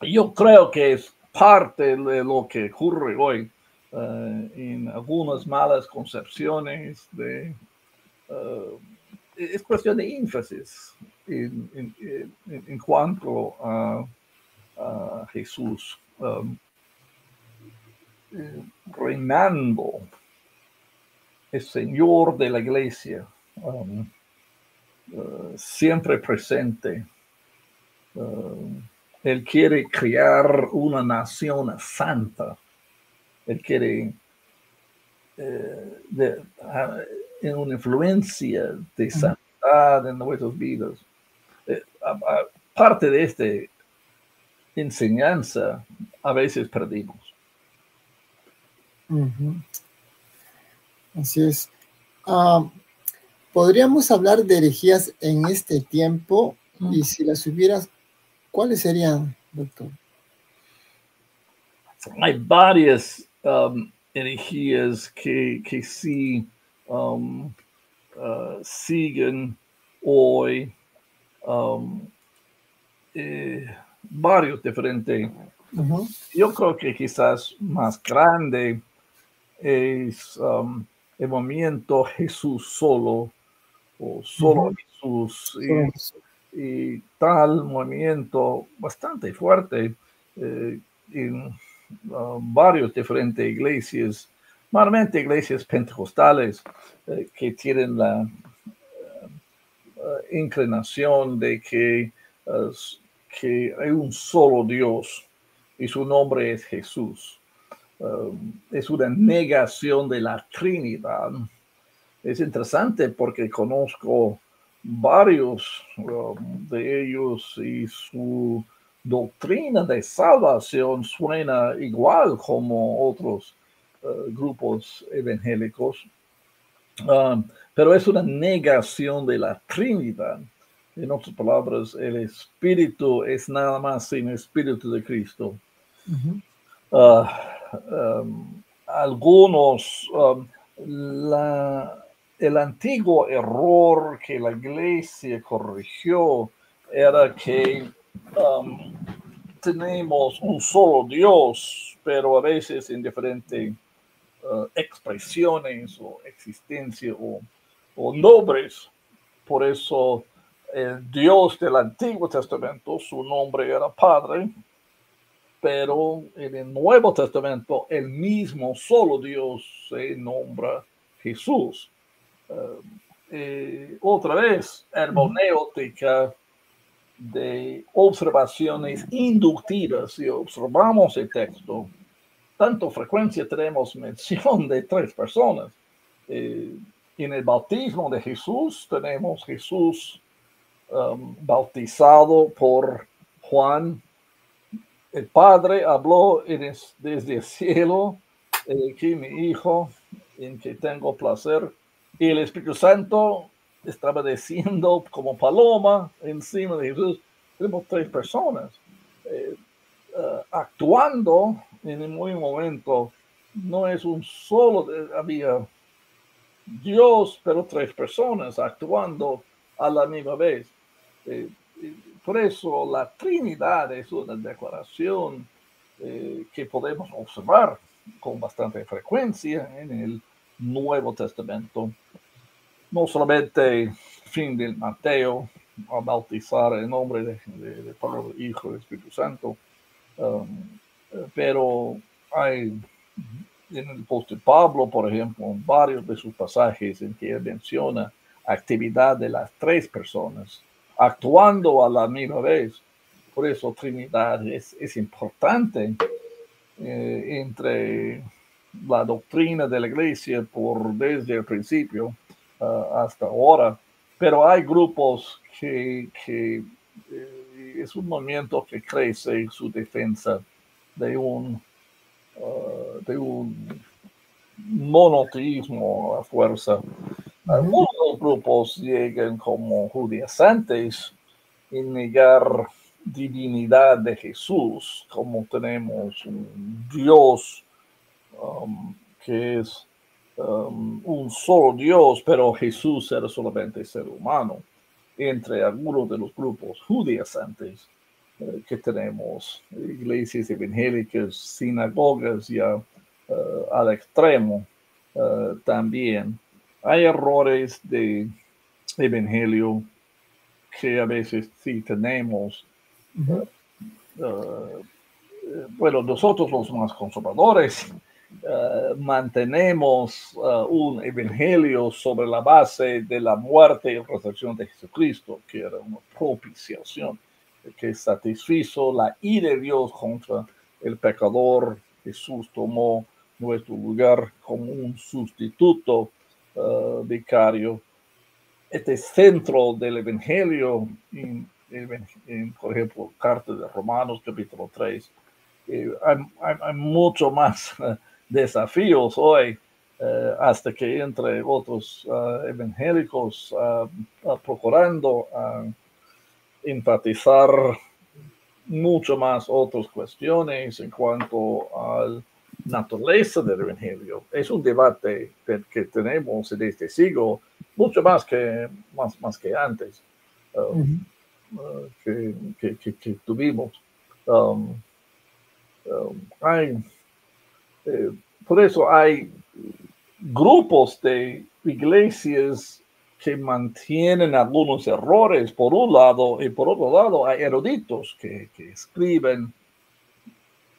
Speaker 2: Yo creo que es parte de lo que ocurre hoy en algunas malas concepciones es cuestión de énfasis en cuanto a Jesús reinando, el Señor de la iglesia, siempre presente. Él quiere crear una nación santa. Él quiere en una influencia de santidad en nuestras vidas. Parte de esta enseñanza a veces perdimos.
Speaker 1: Así es. ¿Podríamos hablar de herejías en este tiempo? Y si las hubieras, ¿cuáles serían, doctor?
Speaker 2: Hay varias herejías que sí siguen hoy, varios diferentes. Yo creo que quizás más grande es el movimiento Jesús solo, o solo Jesús, y tal movimiento bastante fuerte en varias diferentes iglesias normalmente iglesias pentecostales que tienen la inclinación de que hay un solo Dios y su nombre es Jesús. Es una negación de la Trinidad. Es interesante porque conozco varios de ellos y su doctrina de salvación suena igual como otros grupos evangélicos, pero es una negación de la Trinidad. En otras palabras, el Espíritu es nada más sin el Espíritu de Cristo. Algunos, el antiguo error que la iglesia corrigió era que tenemos un solo Dios, pero a veces en diferentes expresiones o existencia o nombres. Por eso el Dios del Antiguo Testamento, su nombre era Padre, pero en el Nuevo Testamento el mismo solo Dios se nombra Jesús. Otra vez, hermenéutica de observaciones inductivas. Si observamos el texto, tanto frecuencia tenemos mención de 3 personas. En el bautismo de Jesús tenemos Jesús bautizado por Juan. El Padre habló desde el cielo, que mi Hijo, en que tengo placer, y el Espíritu Santo estaba desciendo como paloma encima de Jesús. Tenemos 3 personas actuando en el mismo momento. No es un solo, había Dios, pero 3 personas actuando a la misma vez. Por eso la Trinidad es una declaración que podemos observar con bastante frecuencia en el Nuevo Testamento. No solamente fin del Mateo a bautizar en nombre de Padre, Hijo y Espíritu Santo, pero hay en el apóstol Pablo, por ejemplo, varios de sus pasajes en que él menciona actividad de las 3 personas actuando a la misma vez. Por eso Trinidad es importante entre la doctrina de la iglesia desde el principio hasta ahora. Pero hay grupos que es un movimiento que crece en su defensa de un monoteísmo a fuerza. Algunos grupos llegan como judaizantes en negar divinidad de Jesús, como tenemos un Dios que es un solo Dios, pero Jesús era solamente ser humano. Entre algunos de los grupos judaizantes que tenemos, iglesias evangélicas, sinagogas ya al extremo también. Hay errores de evangelio que a veces sí tenemos. Bueno, nosotros los más conservadores mantenemos un evangelio sobre la base de la muerte y resurrección de Jesucristo, que era una propiciación que satisfizo la ira de Dios contra el pecador. Jesús tomó nuestro lugar como un sustituto vicario. Este centro del evangelio, por ejemplo, carta de Romanos capítulo 3, hay mucho más desafíos hoy hasta que entre otros evangélicos procurando enfatizar mucho más otras cuestiones en cuanto a la naturaleza del evangelio. Es un debate que tenemos en este siglo mucho más que antes que tuvimos. Por eso hay grupos de iglesias que mantienen algunos errores por un lado, y por otro lado hay eruditos que escriben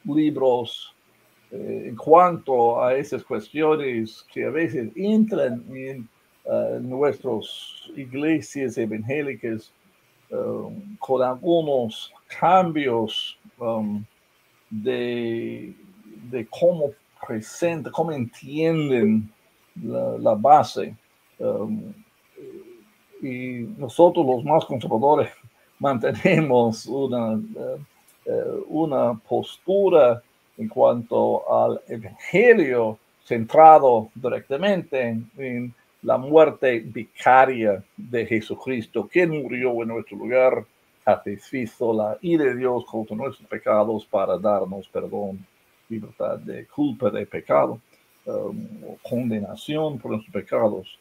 Speaker 2: libros en cuanto a esas cuestiones que a veces entran en nuestras iglesias evangélicas con algunos cambios de cómo presenta, cómo entienden la base. Y nosotros los más conservadores mantenemos una postura en cuanto al evangelio centrado directamente en la muerte vicaria de Jesucristo, quien murió en nuestro lugar, satisfizo la ira de Dios contra nuestros pecados para darnos perdón, libertad de culpa de pecado, condenación por nuestros pecados.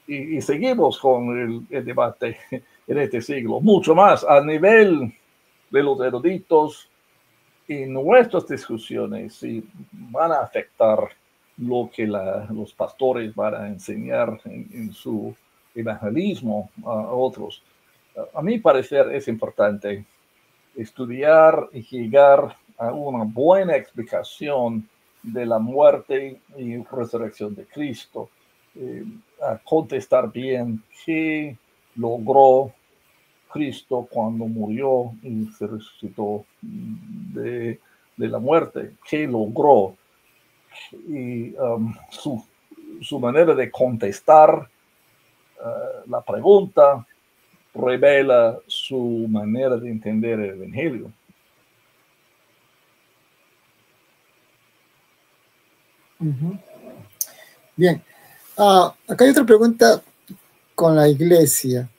Speaker 2: Y seguimos con el debate en este siglo, mucho más a nivel de los eruditos, y nuestras discusiones sí, van a afectar lo que los pastores van a enseñar en su evangelismo a otros. A mi parecer es importante estudiar y llegar a una buena explicación de la muerte y resurrección de Cristo, a contestar bien qué logró Cristo cuando murió y se resucitó de la muerte, qué logró, y su manera de contestar la pregunta revela su manera de entender el evangelio.
Speaker 1: Bien, acá hay otra pregunta con la iglesia.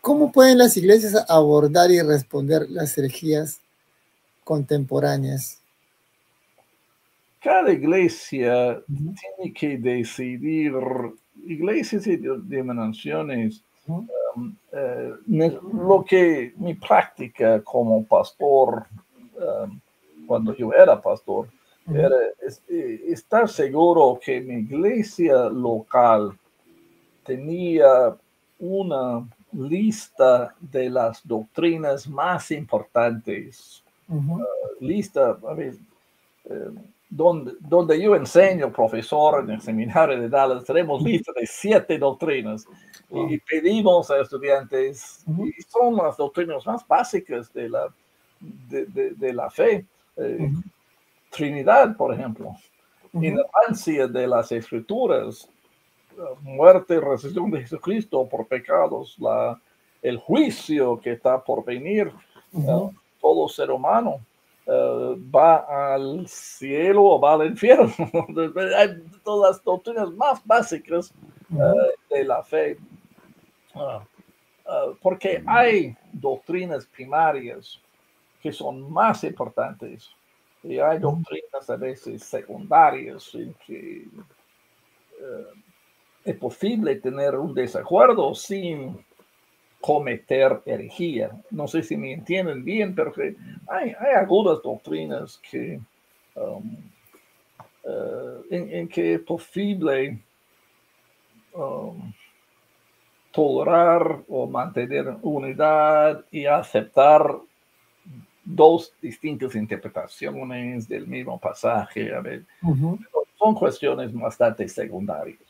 Speaker 1: ¿Cómo pueden las iglesias abordar y responder las herejías contemporáneas?
Speaker 2: Cada iglesia tiene que decidir, iglesias y denominaciones, lo que mi práctica como pastor, cuando yo era pastor, era estar seguro que mi iglesia local tenía una lista de las doctrinas más importantes. Lista, a ver, donde yo enseño, profesor en el seminario de Dallas, tenemos lista de 7 doctrinas y pedimos a estudiantes, y son las doctrinas más básicas de la fe. Trinidad, por ejemplo, inerrancia de las escrituras, muerte y resurrección de Jesucristo por pecados, el juicio que está por venir, todo ser humano va al cielo o va al infierno. Hay todas las doctrinas más básicas de la fe, porque hay doctrinas primarias que son más importantes y hay doctrinas a veces secundarias en que es posible tener un desacuerdo sin cometer herejía. No sé si me entienden bien, pero que hay algunas doctrinas que en que es posible tolerar o mantener unidad y aceptar dos distintas interpretaciones del mismo pasaje. A ver, son cuestiones bastante secundarias.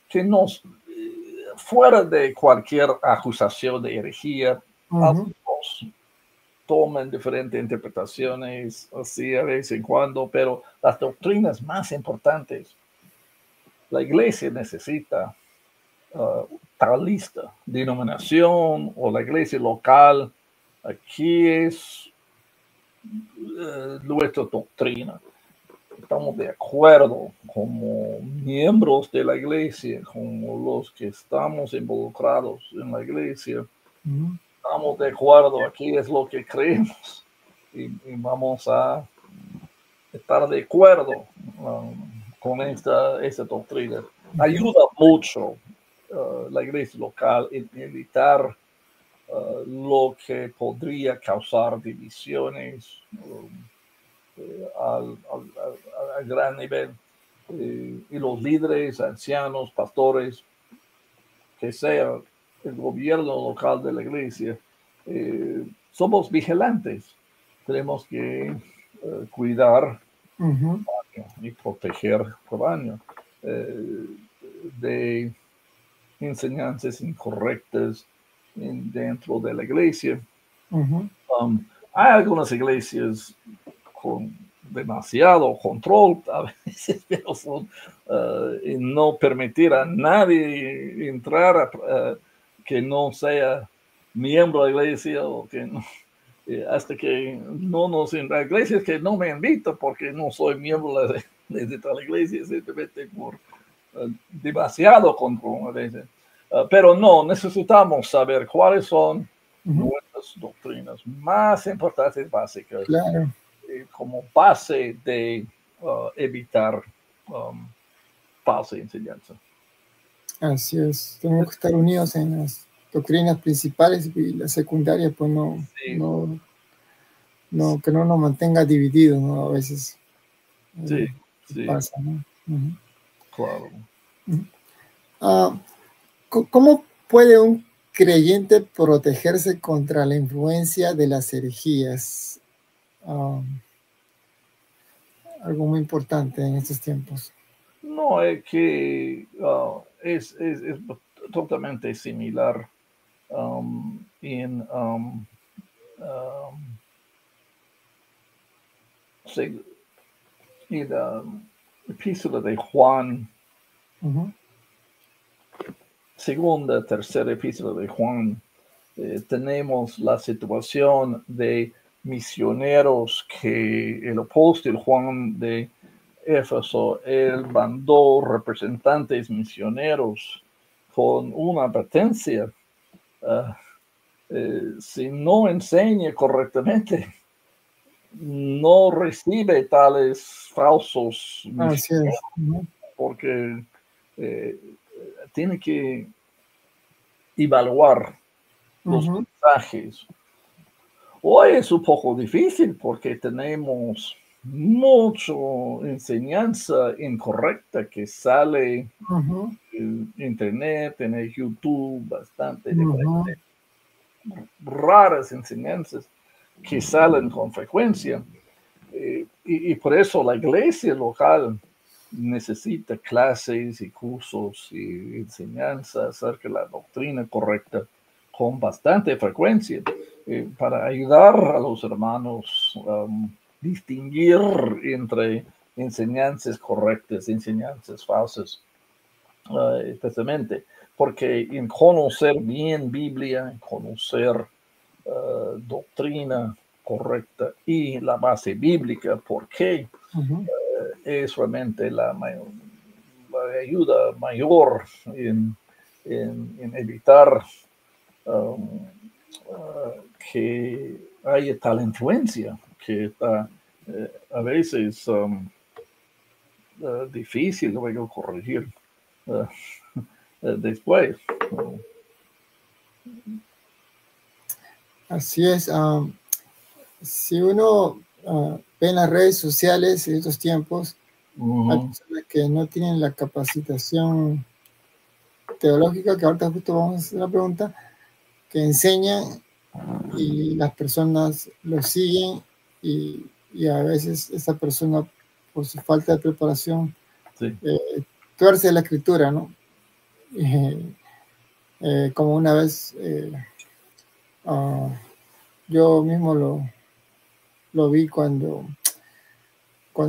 Speaker 2: Que nos, fuera de cualquier acusación de herejía, algunos toman diferentes interpretaciones así de vez en cuando, pero las doctrinas más importantes, la iglesia necesita tal lista, denominación o la iglesia local, aquí es nuestra doctrina. Estamos de acuerdo como miembros de la iglesia, como los que estamos involucrados en la iglesia, estamos de acuerdo, aquí es lo que creemos y vamos a estar de acuerdo con esta doctrina. Ayuda mucho la iglesia local en evitar lo que podría causar divisiones al gran nivel. Y los líderes, ancianos, pastores, que sea el gobierno local de la iglesia, somos vigilantes tenemos que cuidar
Speaker 1: Ujú,
Speaker 2: y proteger el rebaño de enseñanzas incorrectas dentro de la iglesia.
Speaker 1: ujú.
Speaker 2: Hay algunas iglesias con demasiado control a veces, pero son, y no permitir a nadie entrar que no sea miembro de la iglesia o que no, hasta que no nos la iglesia es que no me invita porque no soy miembro de tal iglesia simplemente por demasiado control a veces. Pero no, necesitamos saber cuáles son
Speaker 1: Ujú,
Speaker 2: nuestras doctrinas más importantes, básicas,
Speaker 1: claro,
Speaker 2: como base de evitar um, falsa enseñanza.
Speaker 1: así es. Tenemos que estar unidos en las doctrinas principales y las secundarias, pues
Speaker 2: Sí,
Speaker 1: que no nos mantenga divididos, ¿no? A veces
Speaker 2: sí,
Speaker 1: eh,
Speaker 2: sí,
Speaker 1: pasa, ¿no? Ujú,
Speaker 2: claro.
Speaker 1: ujú. Ah, ¿cómo puede un creyente protegerse contra la influencia de las herejías? Ah, algo muy importante en estos tiempos.
Speaker 2: No, es que es totalmente similar en um, en la epístola de Juan,
Speaker 1: Ujú,
Speaker 2: segunda, tercera epístola de Juan, tenemos la situación de misioneros que el apóstol Juan de Éfeso, él mandó representantes misioneros con una advertencia. Uh, si no enseña correctamente, no recibe tales falsos
Speaker 1: así
Speaker 2: misioneros,
Speaker 1: es. Ujú,
Speaker 2: porque eh, tiene que evaluar los
Speaker 1: ujú,
Speaker 2: mensajes. Hoy es un poco difícil porque tenemos mucha enseñanza incorrecta que sale
Speaker 1: ujú,
Speaker 2: en internet, en el YouTube, bastante
Speaker 1: ujú,
Speaker 2: diferentes, raras enseñanzas que salen con frecuencia. Y por eso la iglesia local necesita clases y cursos y enseñanza acerca de la doctrina correcta con bastante frecuencia para ayudar a los hermanos distinguir entre enseñanzas correctas y enseñanzas falsas, especialmente porque en conocer bien Biblia, en conocer doctrina correcta y la base bíblica, porque
Speaker 1: ujú.
Speaker 2: es realmente la ayuda mayor en evitar um, que haya tal influencia que está a veces difícil luego corregir uh, después.
Speaker 1: Así es. Si uno ve en las redes sociales en estos tiempos, hay personas que no tienen la capacitación teológica, que ahorita justo vamos a hacer la pregunta, que enseñan y las personas lo siguen y a veces esa persona, por su falta de preparación,
Speaker 2: Sí.
Speaker 1: tuerce la escritura, ¿no? Como una vez uh, yo mismo lo vi cuando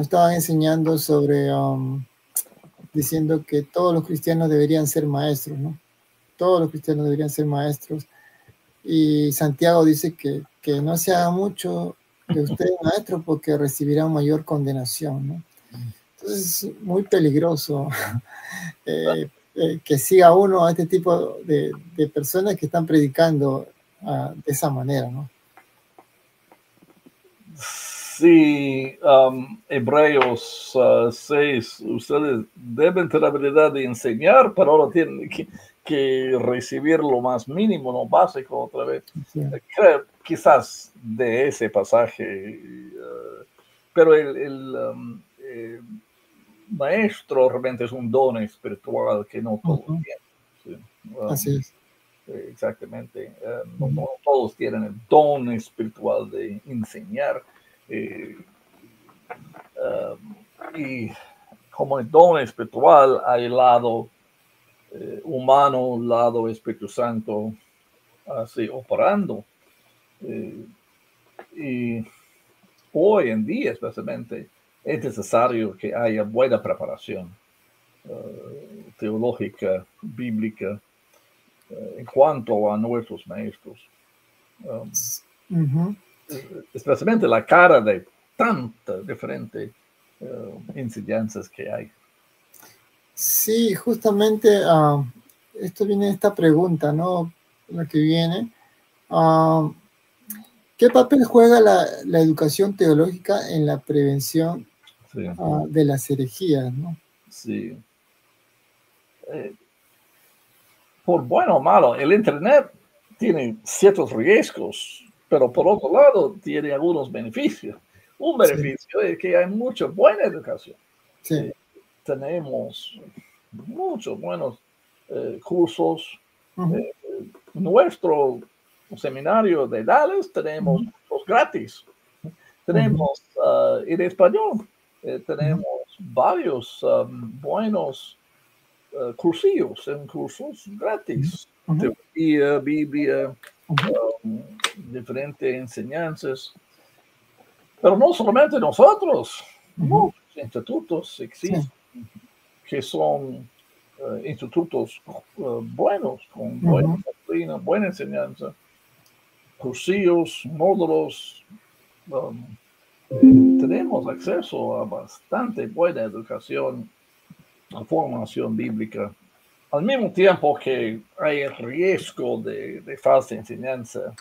Speaker 1: estaban enseñando sobre, diciendo que todos los cristianos deberían ser maestros, ¿no? Todos los cristianos deberían ser maestros. Y Santiago dice que no se haga mucho de usted maestro porque recibirá mayor condenación, ¿no? Entonces es muy peligroso que siga uno a este tipo de personas que están predicando de esa manera, ¿no?
Speaker 2: Sí, Hebreos 6, ustedes deben tener la habilidad de enseñar, pero ahora tienen que recibir lo más mínimo, lo básico otra vez.
Speaker 1: Sí.
Speaker 2: Creo, quizás de ese pasaje, pero el maestro realmente es un don espiritual que no todos
Speaker 1: Ujú.
Speaker 2: tienen. Sí.
Speaker 1: Así es.
Speaker 2: exactamente. No todos tienen el don espiritual de enseñar. Y como el don espiritual, hay el lado humano, el lado Espíritu Santo, así operando. Y hoy en día, especialmente, es necesario que haya buena preparación teológica, bíblica, en cuanto a nuestros maestros. Especialmente la cara de tantas diferentes enseñanzas que hay.
Speaker 1: Sí, justamente esto viene esta pregunta, ¿no? La que viene. ¿Qué papel juega la educación teológica en la prevención de las herejías, ¿no?
Speaker 2: Sí. Por bueno o malo, el Internet tiene ciertos riesgos, pero por otro lado tiene algunos beneficios. Un beneficio es que hay mucha buena educación.
Speaker 1: Sí.
Speaker 2: Tenemos muchos buenos cursos. Nuestro seminario de Dallas tenemos cursos gratis. Tenemos en español, tenemos varios buenos cursillos, en cursos gratis. Teología, Biblia, diferentes enseñanzas. Pero no solamente nosotros, muchos institutos existen que son institutos buenos, con buena doctrina, buena enseñanza, cursillos, módulos. Tenemos acceso a bastante buena educación, a formación bíblica, al mismo tiempo que hay el riesgo de falsa enseñanza.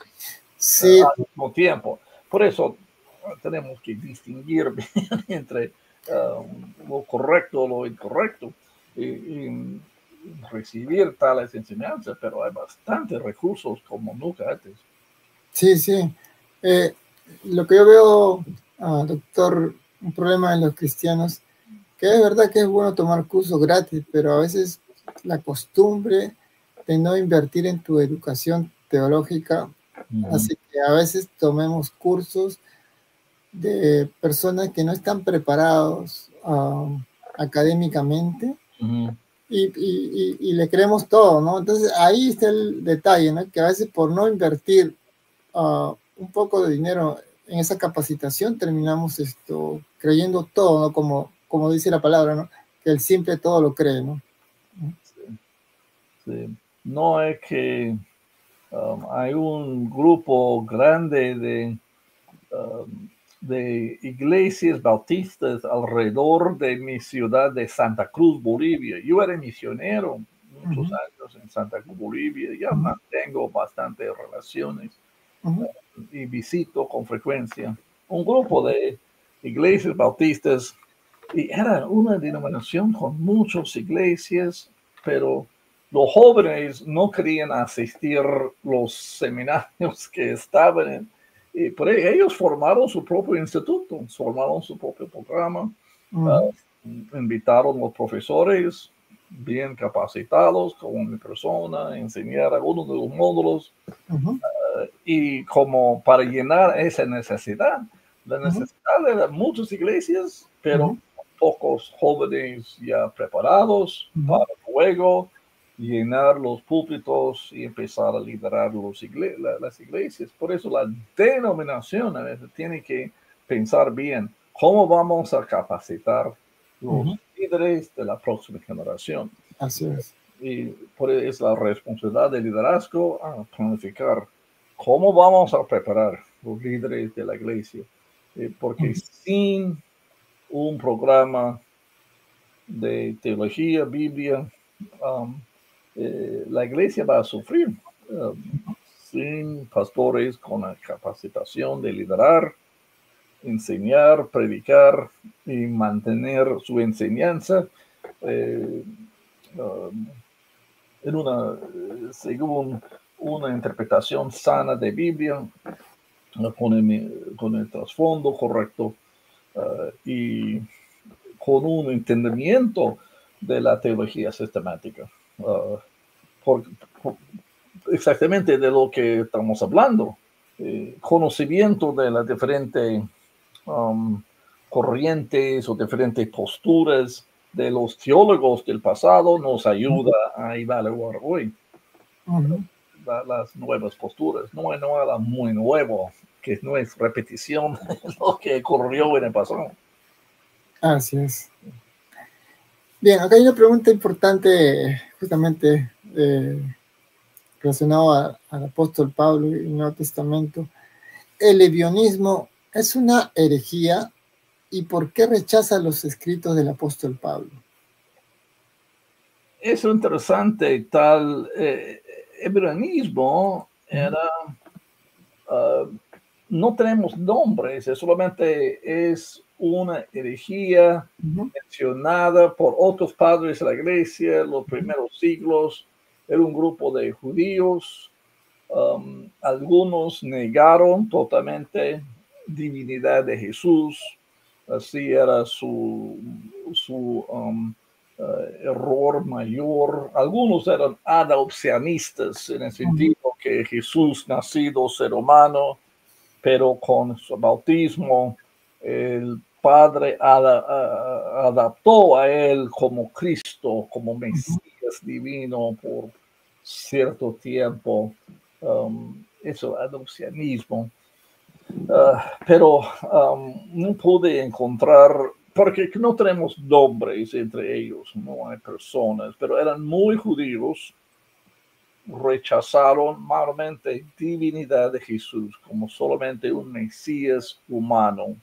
Speaker 1: Sí.
Speaker 2: Al mismo tiempo. Por eso tenemos que distinguir bien entre lo correcto, lo incorrecto, y recibir tales enseñanzas, pero hay bastantes recursos como nunca antes.
Speaker 1: Sí, sí. Lo que yo veo, doctor, un problema en los cristianos, que es verdad que es bueno tomar cursos gratis, pero a veces la costumbre de no invertir en tu educación teológica hace que a veces tomemos cursos de personas que no están preparados académicamente y le creemos todo, ¿no? Entonces ahí está el detalle, ¿no? Que a veces por no invertir un poco de dinero en esa capacitación terminamos creyendo todo, ¿no? Como dice la palabra, ¿no? Que el simple todo lo cree, ¿no?
Speaker 2: Sí. Sí. No es que hay un grupo grande de iglesias bautistas alrededor de mi ciudad de Santa Cruz, Bolivia. Yo era misionero muchos años en Santa Cruz, Bolivia. Ya mantengo bastantes relaciones y visito con frecuencia un grupo de iglesias bautistas, y era una denominación con muchas iglesias, pero los jóvenes no querían asistir los seminarios que estaban y por ellos formaron su propio instituto, formaron su propio programa, invitaron a los profesores bien capacitados como mi persona, enseñar algunos de los módulos, y como para llenar esa necesidad, la necesidad de muchas iglesias, pero pocos jóvenes ya preparados para luego llenar los púlpitos y empezar a liderar las iglesias. Por eso la denominación a veces tiene que pensar bien cómo vamos a capacitar los líderes de la próxima generación.
Speaker 1: Así es.
Speaker 2: Y por eso es la responsabilidad del liderazgo a planificar cómo vamos a preparar los líderes de la iglesia. Porque sin un programa de teología, Biblia, la iglesia va a sufrir. Sin pastores con la capacitación de liderar, enseñar, predicar y mantener su enseñanza según una interpretación sana de Biblia, con el trasfondo correcto y con un entendimiento de la teología sistemática. exactamente de lo que estamos hablando. Conocimiento de las diferentes corrientes o diferentes posturas de los teólogos del pasado nos ayuda a evaluar hoy las nuevas posturas. No hay nada muy nuevo, que no es repetición de lo que ocurrió en el pasado.
Speaker 1: Así es. Bien, acá hay una pregunta importante justamente relacionada al apóstol Pablo y el Nuevo Testamento. ¿El ebionismo es una herejía y por qué rechaza los escritos del apóstol Pablo?
Speaker 2: Es interesante, tal ebionismo era, no tenemos nombres, solamente es una herejía mencionada por otros padres de la iglesia en los primeros siglos. Era un grupo de judíos. Algunos negaron totalmente divinidad de Jesús. Así era su error mayor. Algunos eran adopcionistas en el sentido que Jesús nacido ser humano, pero con su bautismo el Padre adaptó a él como Cristo, como Mesías divino por cierto tiempo. Eso, adopcionismo. Pero no pude encontrar, porque no tenemos nombres entre ellos, no hay personas, pero eran muy judíos, rechazaron malamente divinidad de Jesús como solamente un Mesías humano.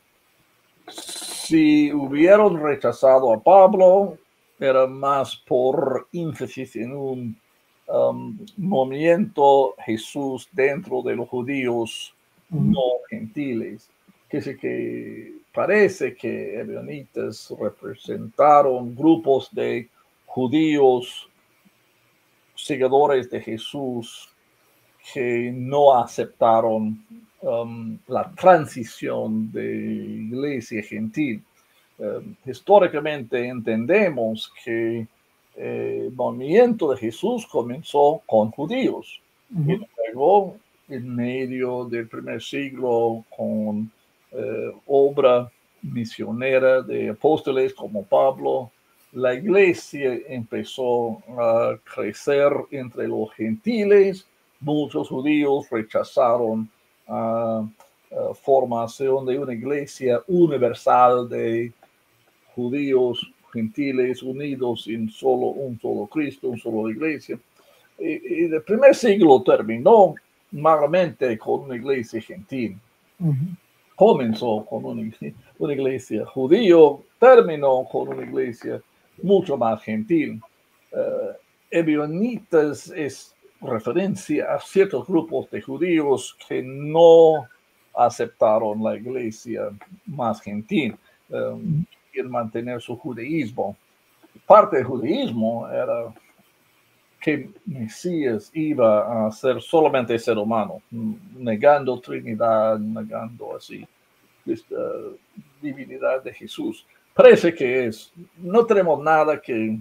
Speaker 2: Si hubieran rechazado a Pablo, era más por énfasis en un movimiento Jesús dentro de los judíos no gentiles, que parece que ebionitas representaron grupos de judíos seguidores de Jesús que no aceptaron la transición de iglesia gentil. Históricamente entendemos que el movimiento de Jesús comenzó con judíos y luego en medio del primer siglo con obra misionera de apóstoles como Pablo, la iglesia empezó a crecer entre los gentiles. Muchos judíos rechazaron la formación de una iglesia universal de judíos gentiles unidos en un solo Cristo, una sola iglesia. Y el primer siglo terminó malamente con una iglesia gentil. Comenzó con una iglesia judío, terminó con una iglesia mucho más gentil. Ebionitas es referencia a ciertos grupos de judíos que no aceptaron la iglesia más gentil y mantener su judaísmo. Parte del judaísmo era que Mesías iba a ser solamente ser humano, negando Trinidad, negando así esta divinidad de Jesús. Parece que no tenemos nada que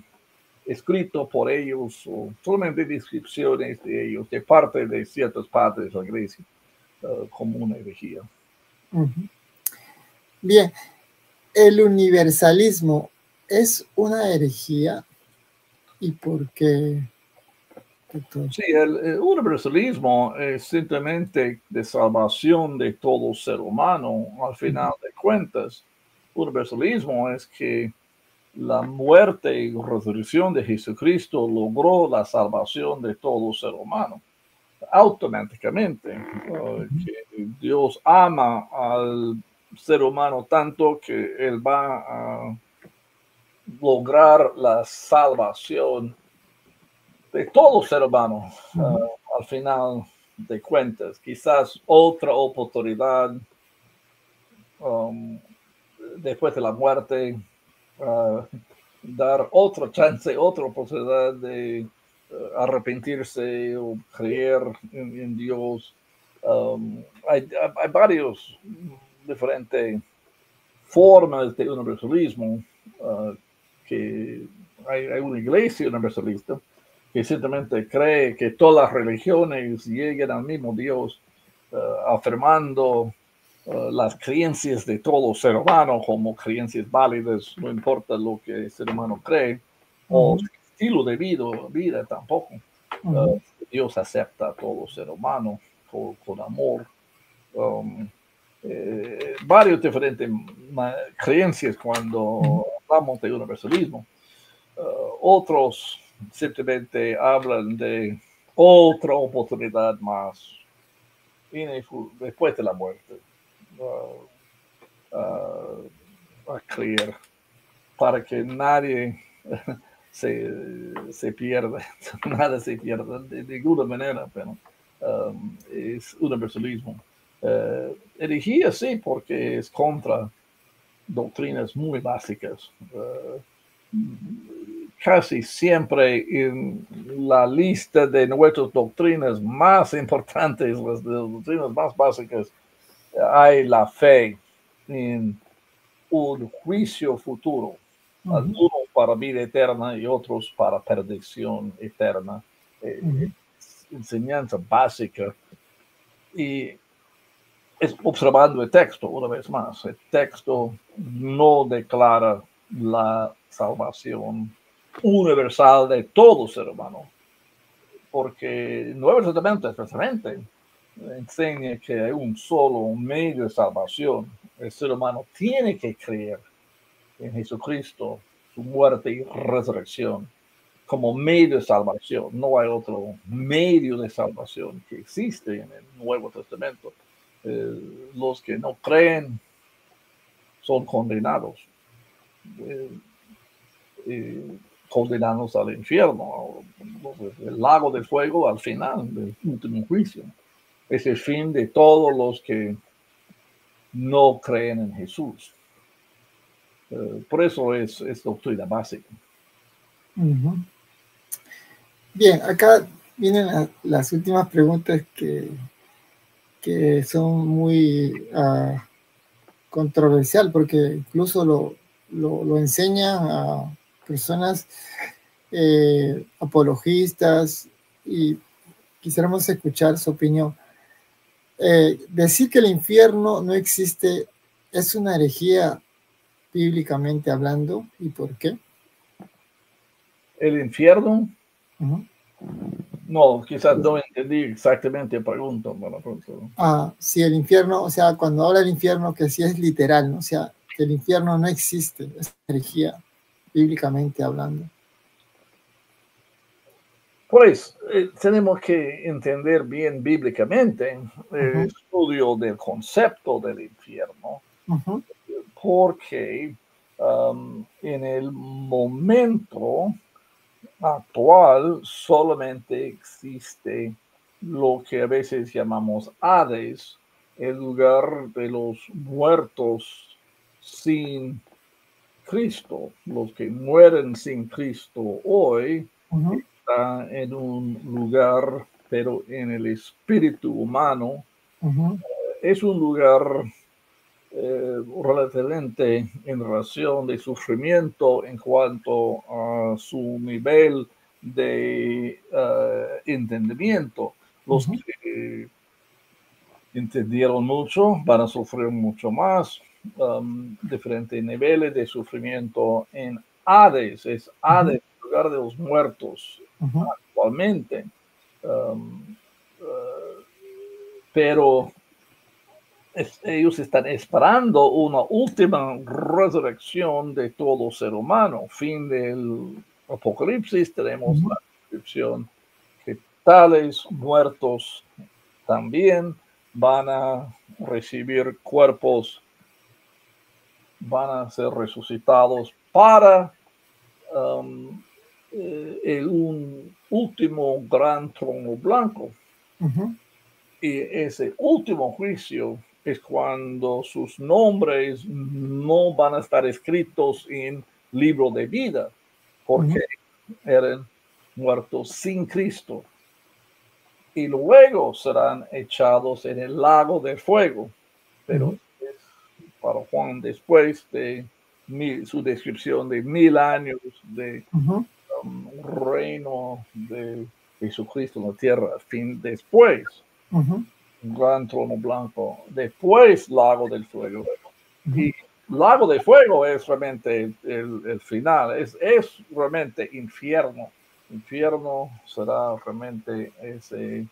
Speaker 2: escrito por ellos o solamente descripciones de ellos de parte de ciertos padres de la iglesia como una herejía.
Speaker 1: Bien, ¿el universalismo es una herejía? ¿Y por qué?
Speaker 2: Sí, el universalismo es simplemente de salvación de todo ser humano. Al final de cuentas, universalismo es que la muerte y resurrección de Jesucristo logró la salvación de todo ser humano. Automáticamente, que Dios ama al ser humano tanto que Él va a lograr la salvación de todo ser humano al final de cuentas. Quizás otra oportunidad después de la muerte, dar otra chance, otra oportunidad de arrepentirse o creer en Dios. Hay varios diferentes formas de universalismo, que hay una iglesia universalista, que simplemente cree que todas las religiones lleguen al mismo Dios, afirmando las creencias de todo ser humano como creencias válidas, no importa lo que el ser humano cree, o su estilo de vida tampoco. Dios acepta a todo ser humano con amor. Varios diferentes creencias cuando hablamos de universalismo. Otros simplemente hablan de otra oportunidad más después de la muerte a creer para que nadie se pierda, nada se pierda de ninguna manera, pero es universalismo. Herejía sí, porque es contra doctrinas muy básicas. Casi siempre en la lista de nuestras doctrinas más importantes, las doctrinas más básicas, hay la fe en un juicio futuro, algunos para vida eterna y otros para perdición eterna. Enseñanza básica. Y es observando el texto, una vez más, el texto no declara la salvación universal de todo ser humano, porque el Nuevo Testamento especialmente enseña que hay un solo medio de salvación. El ser humano tiene que creer en Jesucristo, su muerte y resurrección como medio de salvación. No hay otro medio de salvación que existe en el Nuevo Testamento. Los que no creen son condenados. Condenados al infierno, el lago de fuego al final del último juicio. Es el fin de todos los que no creen en Jesús. Por eso es doctrina básica.
Speaker 1: Bien, acá vienen las últimas preguntas que son muy controversial, porque incluso lo enseñan a personas apologistas, y quisiéramos escuchar su opinión. Decir que el infierno no existe es una herejía bíblicamente hablando, ¿y por qué?
Speaker 2: El infierno. No, quizás no entendí exactamente la pregunta.
Speaker 1: Sí, el infierno, o sea, cuando habla del infierno, que sí es literal, ¿no? O sea, que el infierno no existe, es herejía bíblicamente hablando.
Speaker 2: Pues tenemos que entender bien bíblicamente el estudio del concepto del infierno, porque en el momento actual solamente existe lo que a veces llamamos Hades, el lugar de los muertos sin Cristo. Los que mueren sin Cristo hoy están en un lugar, pero en el espíritu humano. Es un lugar relativamente en relación de sufrimiento en cuanto a su nivel de entendimiento. Los que entendieron mucho van a sufrir mucho más. Diferentes niveles de sufrimiento en Hades. Es Hades, el lugar de los muertos actualmente. Pero ellos están esperando una última resurrección de todo ser humano. Fin del Apocalipsis, tenemos la descripción que tales muertos también van a recibir cuerpos, van a ser resucitados para un último gran trono blanco. Y ese último juicio es cuando sus nombres no van a estar escritos en libro de vida, porque eran muertos sin Cristo. Y luego serán echados en el lago de fuego. Pero es para Juan, después de su descripción de 1000 años de un reino de Jesucristo en la tierra, después, un gran trono blanco, después lago del fuego. Y lago de fuego es realmente el final, es realmente infierno. Infierno será realmente ese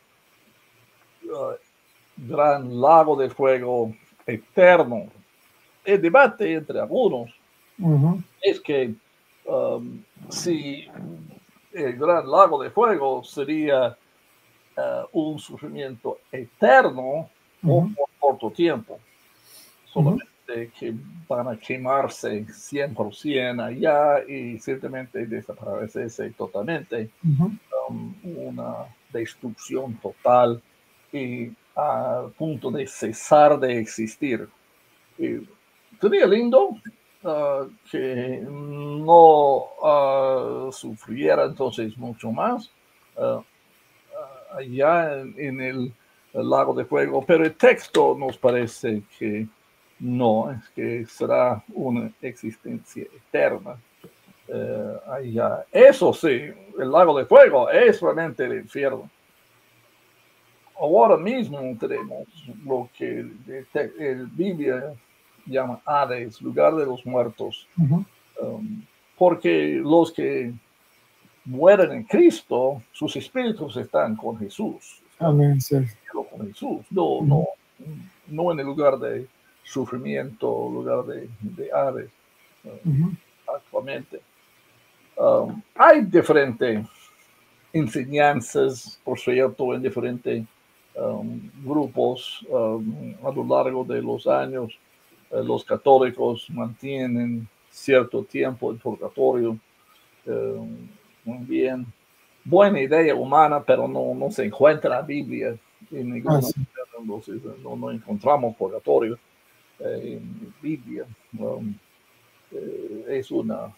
Speaker 2: gran lago de fuego eterno. El debate entre algunos es que si el gran lago de fuego sería un sufrimiento eterno o por corto tiempo, solamente que van a quemarse 100% allá y simplemente desaparecerse totalmente, una destrucción total y a punto de cesar de existir. Y sería lindo que no sufriera entonces mucho más allá en el lago de fuego, pero el texto nos parece que no, es que será una existencia eterna allá. Eso sí, el lago de fuego es realmente el infierno. Ahora mismo tenemos lo que el Biblia llama Hades, lugar de los muertos, porque los que mueren en Cristo, sus espíritus están con Jesús.
Speaker 1: Amén. Sí.
Speaker 2: Con Jesús, no en el lugar de sufrimiento, lugar de Hades actualmente. Hay diferentes enseñanzas, por cierto, en diferentes grupos a lo largo de los años. Los católicos mantienen cierto tiempo el purgatorio. Muy bien. Buena idea humana, pero no se encuentra en la Biblia en ninguna. Entonces, no encontramos purgatorio en Biblia. Es una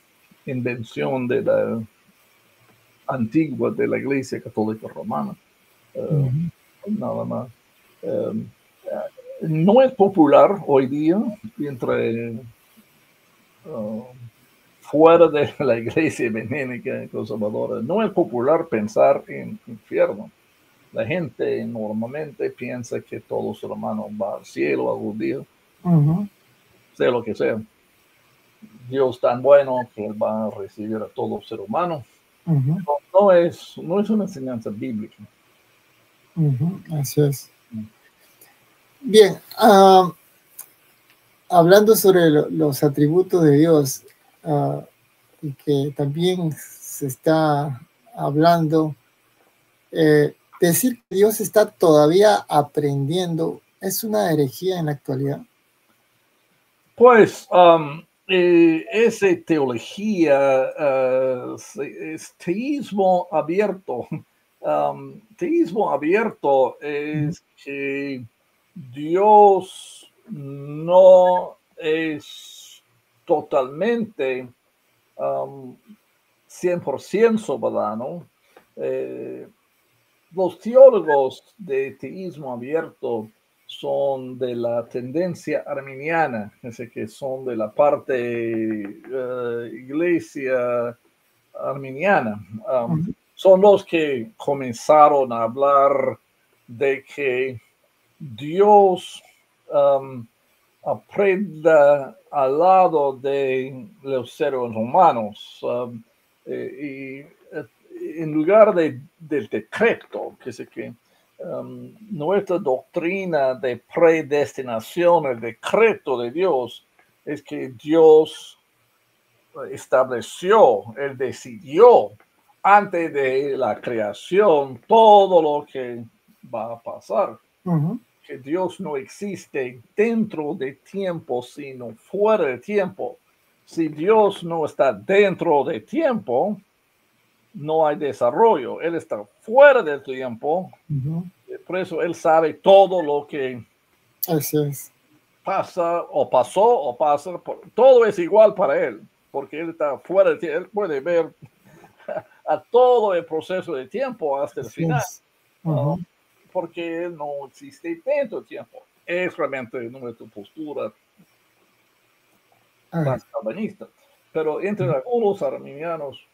Speaker 2: invención de la antigua de la Iglesia Católica Romana. Nada más. No es popular hoy día entre fuera de la Iglesia evangélica conservadora. No es popular pensar en infierno. La gente normalmente piensa que todo ser humano va al cielo algún día, sea lo que sea. Dios tan bueno que Él va a recibir a todo ser humano. No es una enseñanza bíblica.
Speaker 1: Así es. Bien, hablando sobre los atributos de Dios, y que también se está hablando, decir que Dios está todavía aprendiendo es una herejía en la actualidad.
Speaker 2: Pues esa teología es teísmo abierto. Teísmo abierto es que Dios no es totalmente 100% soberano. Los teólogos de teísmo abierto son de la tendencia arminiana, es decir, que son de la parte iglesia arminiana. Son los que comenzaron a hablar de que Dios aprenda al lado de los seres humanos y en lugar del decreto, que es que nuestra doctrina de predestinación, el decreto de Dios, es que Dios estableció, Él decidió antes de la creación todo lo que va a pasar. Que Dios no existe dentro de tiempo, sino fuera de tiempo. Si Dios no está dentro de tiempo, no hay desarrollo. Él está fuera del tiempo. Por eso Él sabe todo lo que pasa o pasó o pasa. Todo es igual para Él, porque Él está fuera del tiempo. Él puede ver a todo el proceso de tiempo hasta el final. Porque Él no existe dentro del tiempo. Es realmente nuestra postura más calvinista. Pero entre algunos arminianos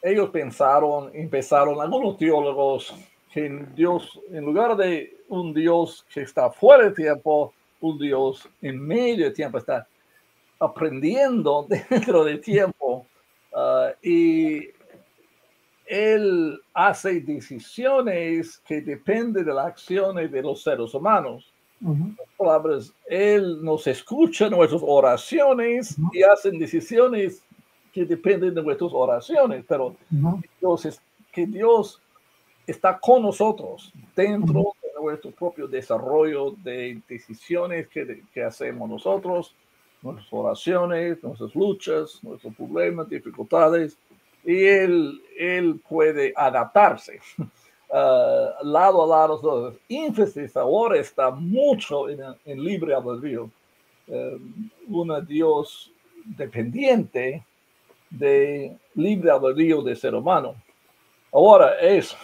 Speaker 2: ellos empezaron algunos teólogos, que Dios, en lugar de un Dios que está fuera del tiempo, un Dios en medio del tiempo, está aprendiendo dentro del tiempo, y Él hace decisiones que dependen de las acciones de los seres humanos. Palabras, Él nos escucha nuestras oraciones y hacen decisiones que dependen de nuestras oraciones, pero que Dios está con nosotros dentro de nuestro propio desarrollo de decisiones que hacemos nosotros, nuestras oraciones, nuestras luchas, nuestros problemas, dificultades, y Él puede adaptarse. Lado a lado, los énfasis ahora está mucho en libre albedrío. Un Dios dependiente de libre albedrío del ser humano. Ahora es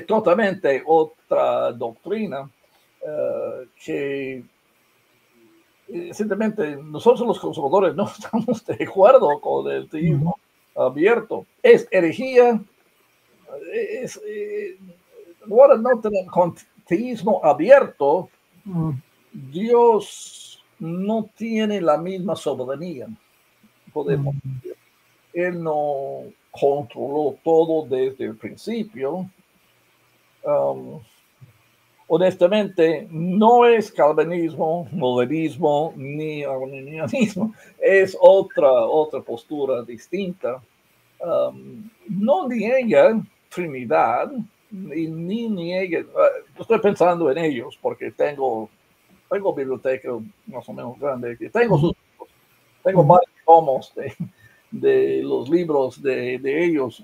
Speaker 2: totalmente otra doctrina que simplemente nosotros los conservadores no estamos de acuerdo con el teísmo abierto. Es herejía. Ahora no tenemos con teísmo abierto. Dios no tiene la misma soberanía. Podemos decir. Él no controló todo desde el principio. Honestamente, no es calvinismo, modernismo, ni arminianismo. Es otra postura distinta. No niega Trinidad, ni niega. Estoy pensando en ellos porque tengo biblioteca más o menos grande. Tengo varios tomos de los libros de ellos.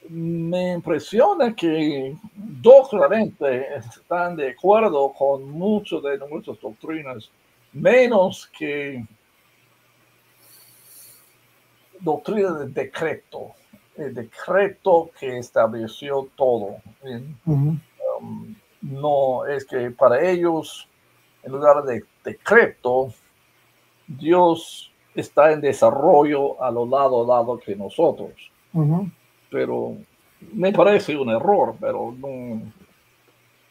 Speaker 2: Me impresiona que doctrinalmente están de acuerdo con muchas de nuestras doctrinas, menos que doctrina del decreto, el decreto que estableció todo. No es que para ellos, en lugar de decreto, Dios está en desarrollo a lado que nosotros. Pero me parece un error, pero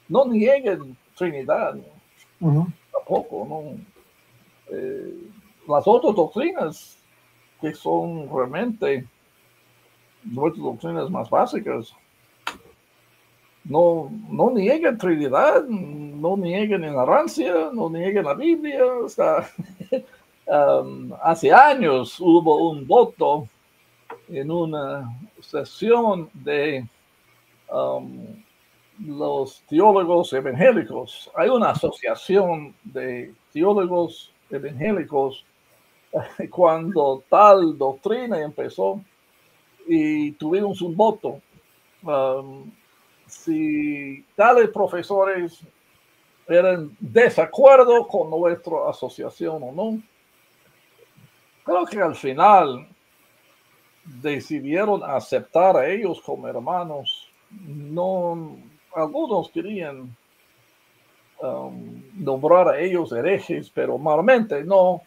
Speaker 2: no nieguen Trinidad, tampoco. No. Las otras doctrinas que son realmente nuestras doctrinas más básicas, no nieguen Trinidad, no nieguen inerrancia, no nieguen la Biblia. O sea, hace años hubo un voto en una sesión de los teólogos evangélicos. Hay una asociación de teólogos evangélicos cuando tal doctrina empezó y tuvimos un voto. Si tales profesores eran desacuerdo con nuestra asociación o no, creo que al final decidieron aceptar a ellos como hermanos. No, algunos querían nombrar a ellos herejes, pero normalmente no.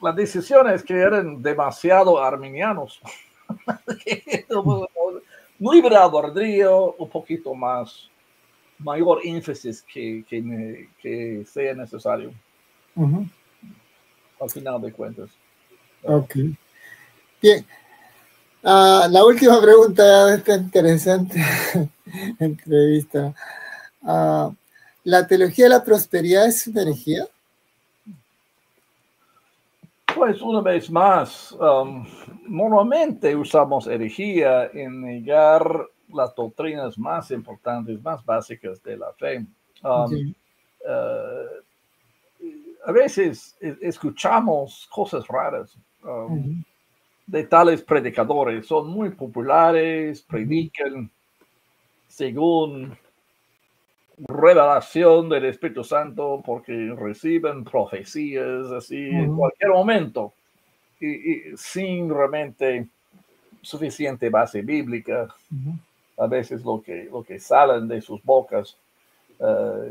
Speaker 2: La decisión es que eran demasiado arminianos. Libre albedrío, un poquito más, mayor énfasis que sea necesario. Al final de cuentas.
Speaker 1: Ok. Bien. La última pregunta de esta interesante entrevista. ¿La teología de la prosperidad es una herejía?
Speaker 2: Pues una vez más, normalmente usamos herejía en negar las doctrinas más importantes, más básicas de la fe. A veces escuchamos cosas raras de tales predicadores. Son muy populares, predican según revelación del Espíritu Santo porque reciben profecías así en cualquier momento y sin realmente suficiente base bíblica. A veces lo que salen de sus bocas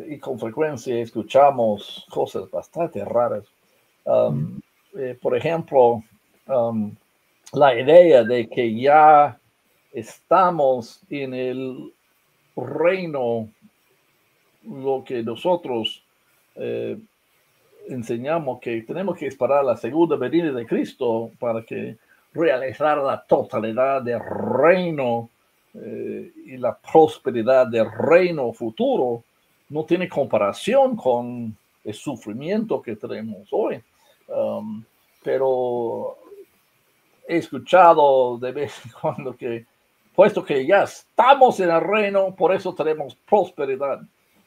Speaker 2: y con frecuencia escuchamos cosas bastante raras. Por ejemplo, la idea de que ya estamos en el reino, lo que nosotros enseñamos que tenemos que esperar la segunda venida de Cristo para que realizar la totalidad del reino y la prosperidad del reino futuro, no tiene comparación con el sufrimiento que tenemos hoy. Pero he escuchado de vez en cuando que, puesto que ya estamos en el reino, por eso tenemos prosperidad.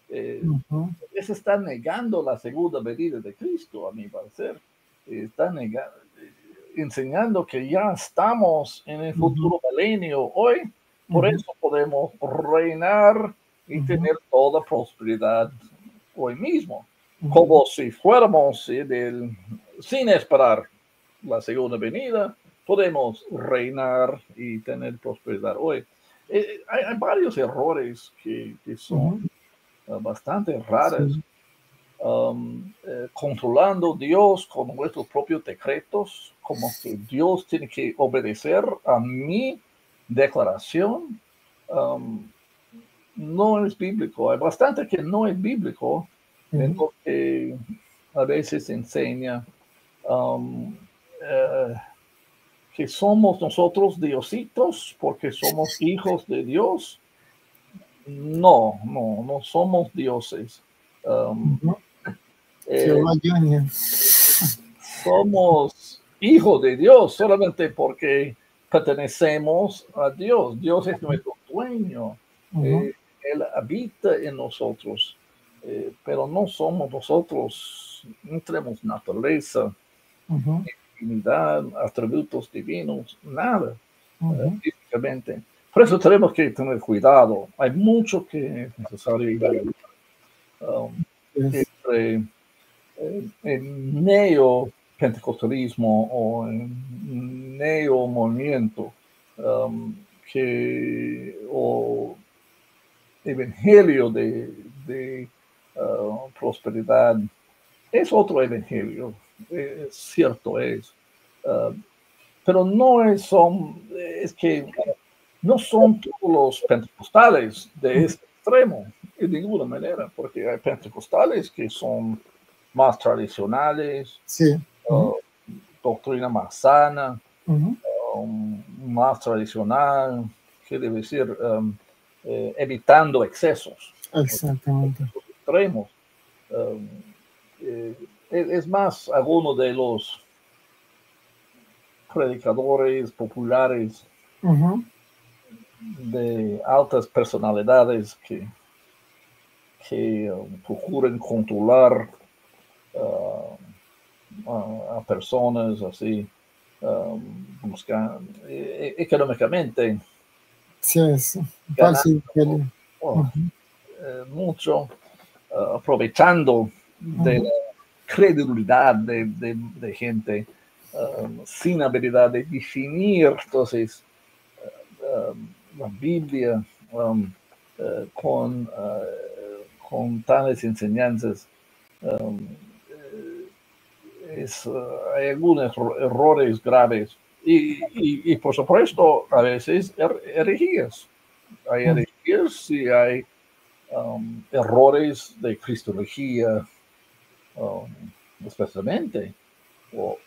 Speaker 2: Se está negando la segunda venida de Cristo, a mi parecer. Está enseñando que ya estamos en el futuro milenio hoy, por eso podemos reinar y tener toda prosperidad hoy mismo, como si fuéramos sin esperar la segunda venida, podemos reinar y tener prosperidad hoy. Hay varios errores que son bastante raros.
Speaker 1: Sí.
Speaker 2: Controlando Dios con nuestros propios decretos, como que Dios tiene que obedecer a mi declaración, no es bíblico. Hay bastante que no es bíblico en lo que a veces enseña que somos nosotros diositos porque somos hijos de Dios. No somos dioses. Somos hijos de Dios solamente porque pertenecemos a Dios. Dios es nuestro dueño. Él habita en nosotros, pero no somos nosotros, no tenemos naturaleza, divinidad, atributos divinos, nada, físicamente. Por eso tenemos que tener cuidado. Hay mucho que es necesario entre el neopentecostalismo o el neomovimiento o evangelio de prosperidad. Es otro evangelio, cierto es, pero no es que no son todos los pentecostales de este extremo, de ninguna manera, porque hay pentecostales que son más tradicionales, doctrina más sana, más tradicional, que debe decir, evitando excesos.
Speaker 1: Exactamente.
Speaker 2: Extremos. Es más, algunos de los predicadores populares de altas personalidades que procuran controlar a personas así, buscan económicamente.
Speaker 1: Sí, es fácil.
Speaker 2: Mucho, aprovechando de la credulidad de gente sin habilidad de definir. Entonces, la Biblia con tales enseñanzas hay algunos errores graves y por supuesto a veces herejías. Hay herejías y hay errores de cristología, especialmente, o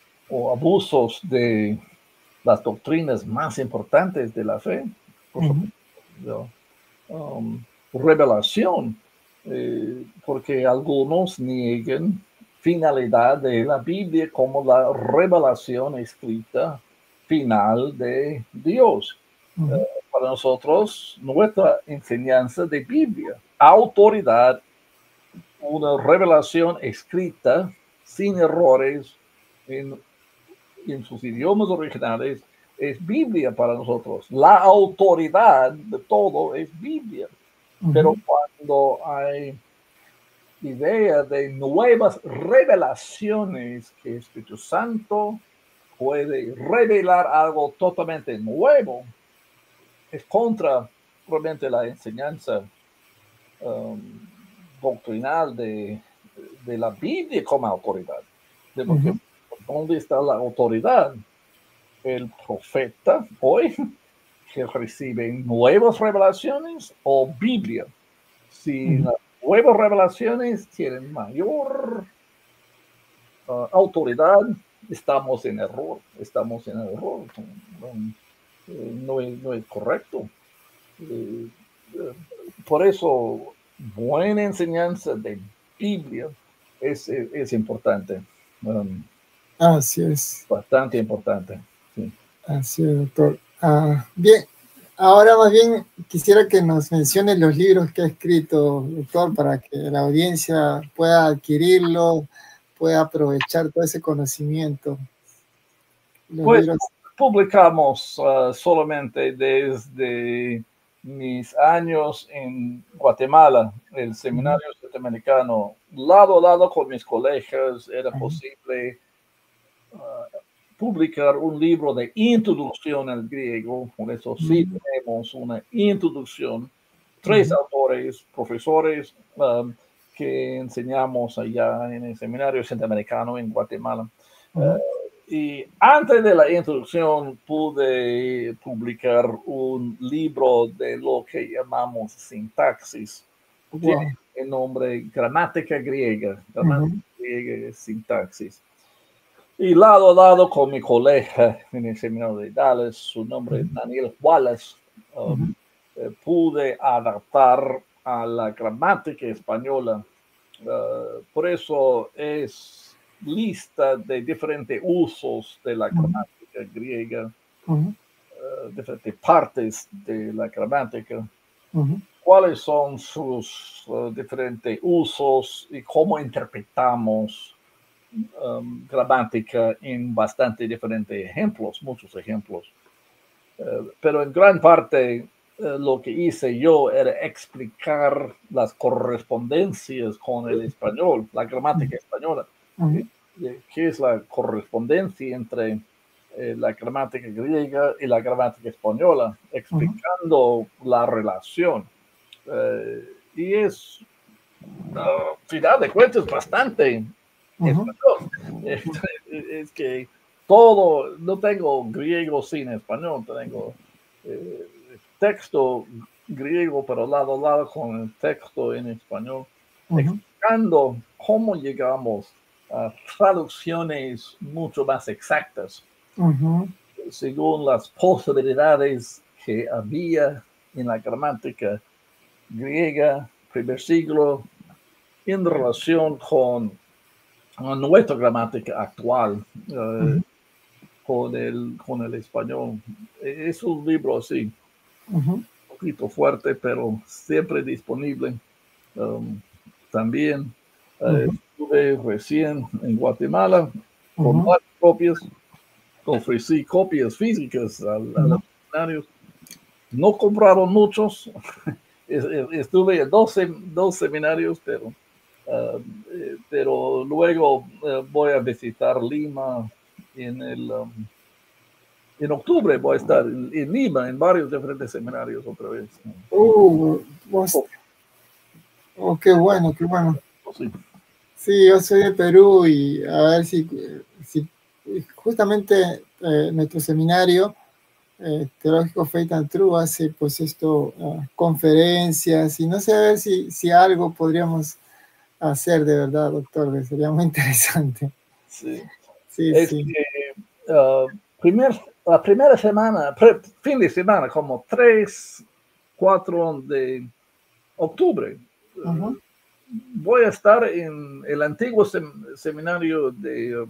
Speaker 2: abusos de las doctrinas más importantes de la fe. Por supuesto, revelación, porque algunos niegan finalidad de la Biblia como la revelación escrita final de Dios. Para nosotros, nuestra enseñanza de Biblia, autoridad, una revelación escrita sin errores en sus idiomas originales, es Biblia para nosotros. La autoridad de todo es Biblia. Pero cuando hay idea de nuevas revelaciones que el Espíritu Santo puede revelar algo totalmente nuevo, es contra probablemente la enseñanza doctrinal de la Biblia como autoridad. ¿Dónde está la autoridad? el profeta hoy que recibe nuevas revelaciones o Biblia. Si las nuevas revelaciones tienen mayor autoridad, estamos en error. No es correcto. Por eso, buena enseñanza de Biblia es importante.
Speaker 1: Así es.
Speaker 2: Bastante importante. Sí.
Speaker 1: Así es, doctor. Bien, ahora más bien quisiera que nos mencione los libros que ha escrito, doctor, para que la audiencia pueda adquirirlo, pueda aprovechar todo ese conocimiento.
Speaker 2: Pues publicamos solamente desde mis años en Guatemala, el seminario centroamericano, lado a lado con mis colegas, era posible publicar un libro de introducción al griego. Por eso sí tenemos una introducción, 3 autores, profesores que enseñamos allá en el seminario centroamericano en Guatemala. Y antes de la introducción pude publicar un libro de lo que llamamos sintaxis. Tiene el nombre Gramática Griega. Gramática Griega es sintaxis. Y lado a lado con mi colega en el seminario de Dallas, su nombre es Daniel Wallace, pude adaptar a la gramática española. Por eso es lista de diferentes usos de la gramática griega, diferentes partes de la gramática. ¿Cuáles son sus diferentes usos y cómo interpretamos gramática en bastante diferentes ejemplos, muchos ejemplos? Pero en gran parte lo que hice yo era explicar las correspondencias con el español, la gramática española. ¿Qué es la correspondencia entre la gramática griega y la gramática española? Explicando la relación. Y es, final de cuentas, bastante español. Es que todo, no tengo griego sin español, tengo texto griego, pero lado a lado con el texto en español, explicando cómo llegamos a traducciones mucho más exactas, según las posibilidades que había en la gramática griega, primer siglo, en relación con nuestra gramática actual, con el español. Es un libro así, un poquito fuerte, pero siempre disponible. También estuve recién en Guatemala con varias copias, ofrecí copias físicas a los seminarios. No compraron muchos, estuve en dos seminarios, pero luego voy a visitar Lima en octubre. Voy a estar en Lima en varios diferentes seminarios otra vez.
Speaker 1: Qué bueno, qué bueno. Sí, yo soy de Perú y a ver si justamente nuestro seminario Teológico Faith and True hace pues esto, conferencias, y no sé, a ver si algo podríamos hacer de verdad, doctor, que sería muy interesante.
Speaker 2: Sí. La primera semana, fin de semana, como 3, 4 de octubre, voy a estar en el antiguo seminario de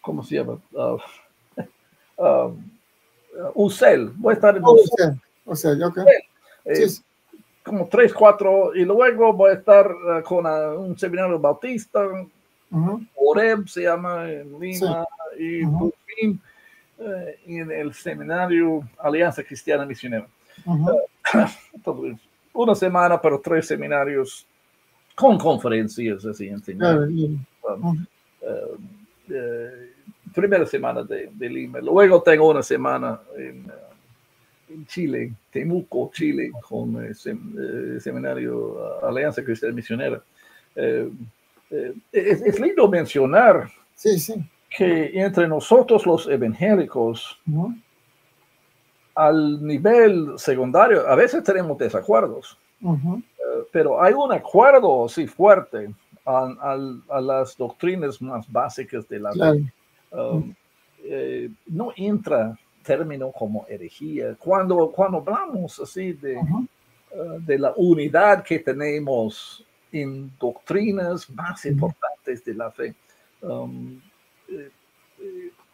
Speaker 2: ¿cómo se llama? UCEL. Voy a estar en UCEL. Como 3, 4, y luego voy a estar con un seminario bautista, OREB se llama, en Lima, y por fin en el seminario Alianza Cristiana Misionera. Una semana, pero 3 seminarios con conferencias así enseñando. Primera semana de Lima. Luego tengo una semana en Chile, Temuco, Chile, con el seminario Alianza Cristiana Misionera. Es lindo mencionar
Speaker 1: Sí, sí.
Speaker 2: que entre nosotros los evangélicos, al nivel secundario, a veces tenemos desacuerdos, pero hay un acuerdo así fuerte a las doctrinas más básicas de la
Speaker 1: Claro.
Speaker 2: fe. No entra término como herejía. Cuando hablamos así de la unidad que tenemos en doctrinas más importantes de la fe,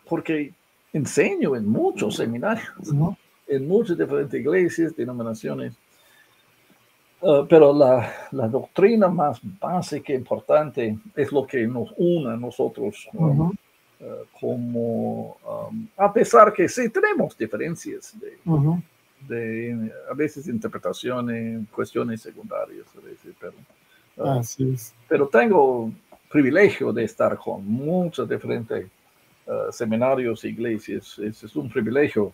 Speaker 2: porque enseño en muchos seminarios, en muchas diferentes iglesias, denominaciones, pero la doctrina más básica e importante es lo que nos une a nosotros, como, a pesar que sí tenemos diferencias de a veces interpretaciones, cuestiones secundarias, a veces,
Speaker 1: Así es.
Speaker 2: pero tengo privilegio de estar con muchos diferentes seminarios e iglesias. Es un privilegio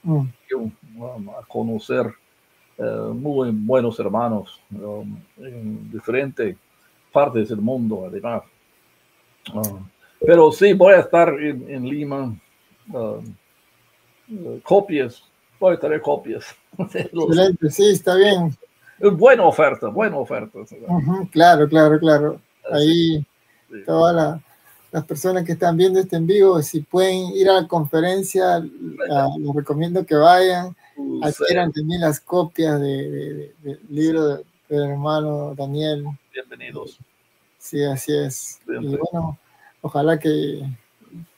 Speaker 2: a conocer muy buenos hermanos en diferentes partes del mundo, además. Pero sí, voy a estar en Lima. Copias, voy a tener copias.
Speaker 1: Excelente, sí, está bien.
Speaker 2: Buena oferta, buena oferta.
Speaker 1: Claro, claro, claro.
Speaker 2: Sí,
Speaker 1: Ahí
Speaker 2: sí.
Speaker 1: todas las personas que están viendo este en vivo, si pueden ir a la conferencia, les recomiendo que vayan, adquieran también las copias del libro del hermano Daniel.
Speaker 2: Bienvenidos.
Speaker 1: Sí, así es. Y
Speaker 2: Siempre.
Speaker 1: bueno, ojalá que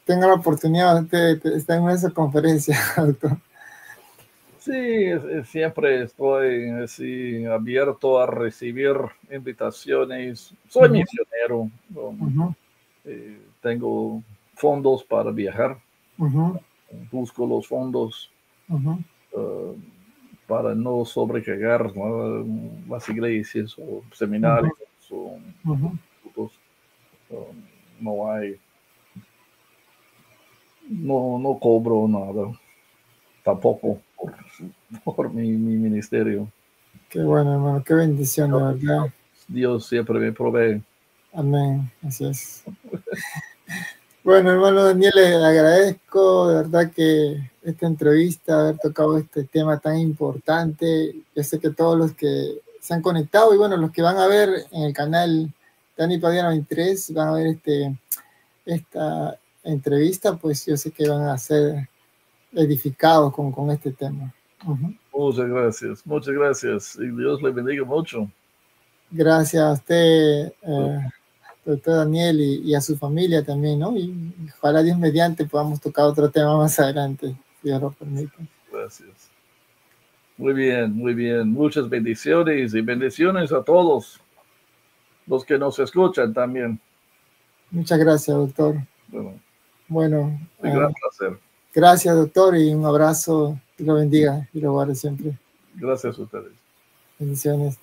Speaker 1: tengan la oportunidad de estar en esa conferencia, doctor.
Speaker 2: Sí, siempre estoy así abierto a recibir invitaciones. Soy misionero. Tengo fondos para viajar. Busco los fondos para no sobrecargar las iglesias o seminarios o institutos. No hay, no cobro nada, tampoco por mi ministerio.
Speaker 1: Qué bueno, hermano, qué bendición, de verdad.
Speaker 2: Dios siempre me provee.
Speaker 1: Amén, así es. Bueno, hermano Daniel, le agradezco de verdad que esta entrevista, haber tocado este tema tan importante. Yo sé que todos los que se han conectado y bueno, los que van a ver en el canal Dani Padilla 93 van a ver esta entrevista, pues yo sé que van a ser edificados con este tema.
Speaker 2: Muchas gracias y Dios le bendiga mucho.
Speaker 1: Gracias a usted, doctor Daniel, y a su familia también, ¿no? Y ojalá Dios mediante podamos tocar otro tema más adelante, si Dios lo permite.
Speaker 2: Gracias. Muy bien, muy bien. Muchas bendiciones y bendiciones a todos los que nos escuchan también.
Speaker 1: Muchas gracias, doctor. Bueno,
Speaker 2: gran placer.
Speaker 1: Gracias, doctor, y un abrazo. Dios lo bendiga y lo guarde siempre.
Speaker 2: Gracias a ustedes.
Speaker 1: Bendiciones.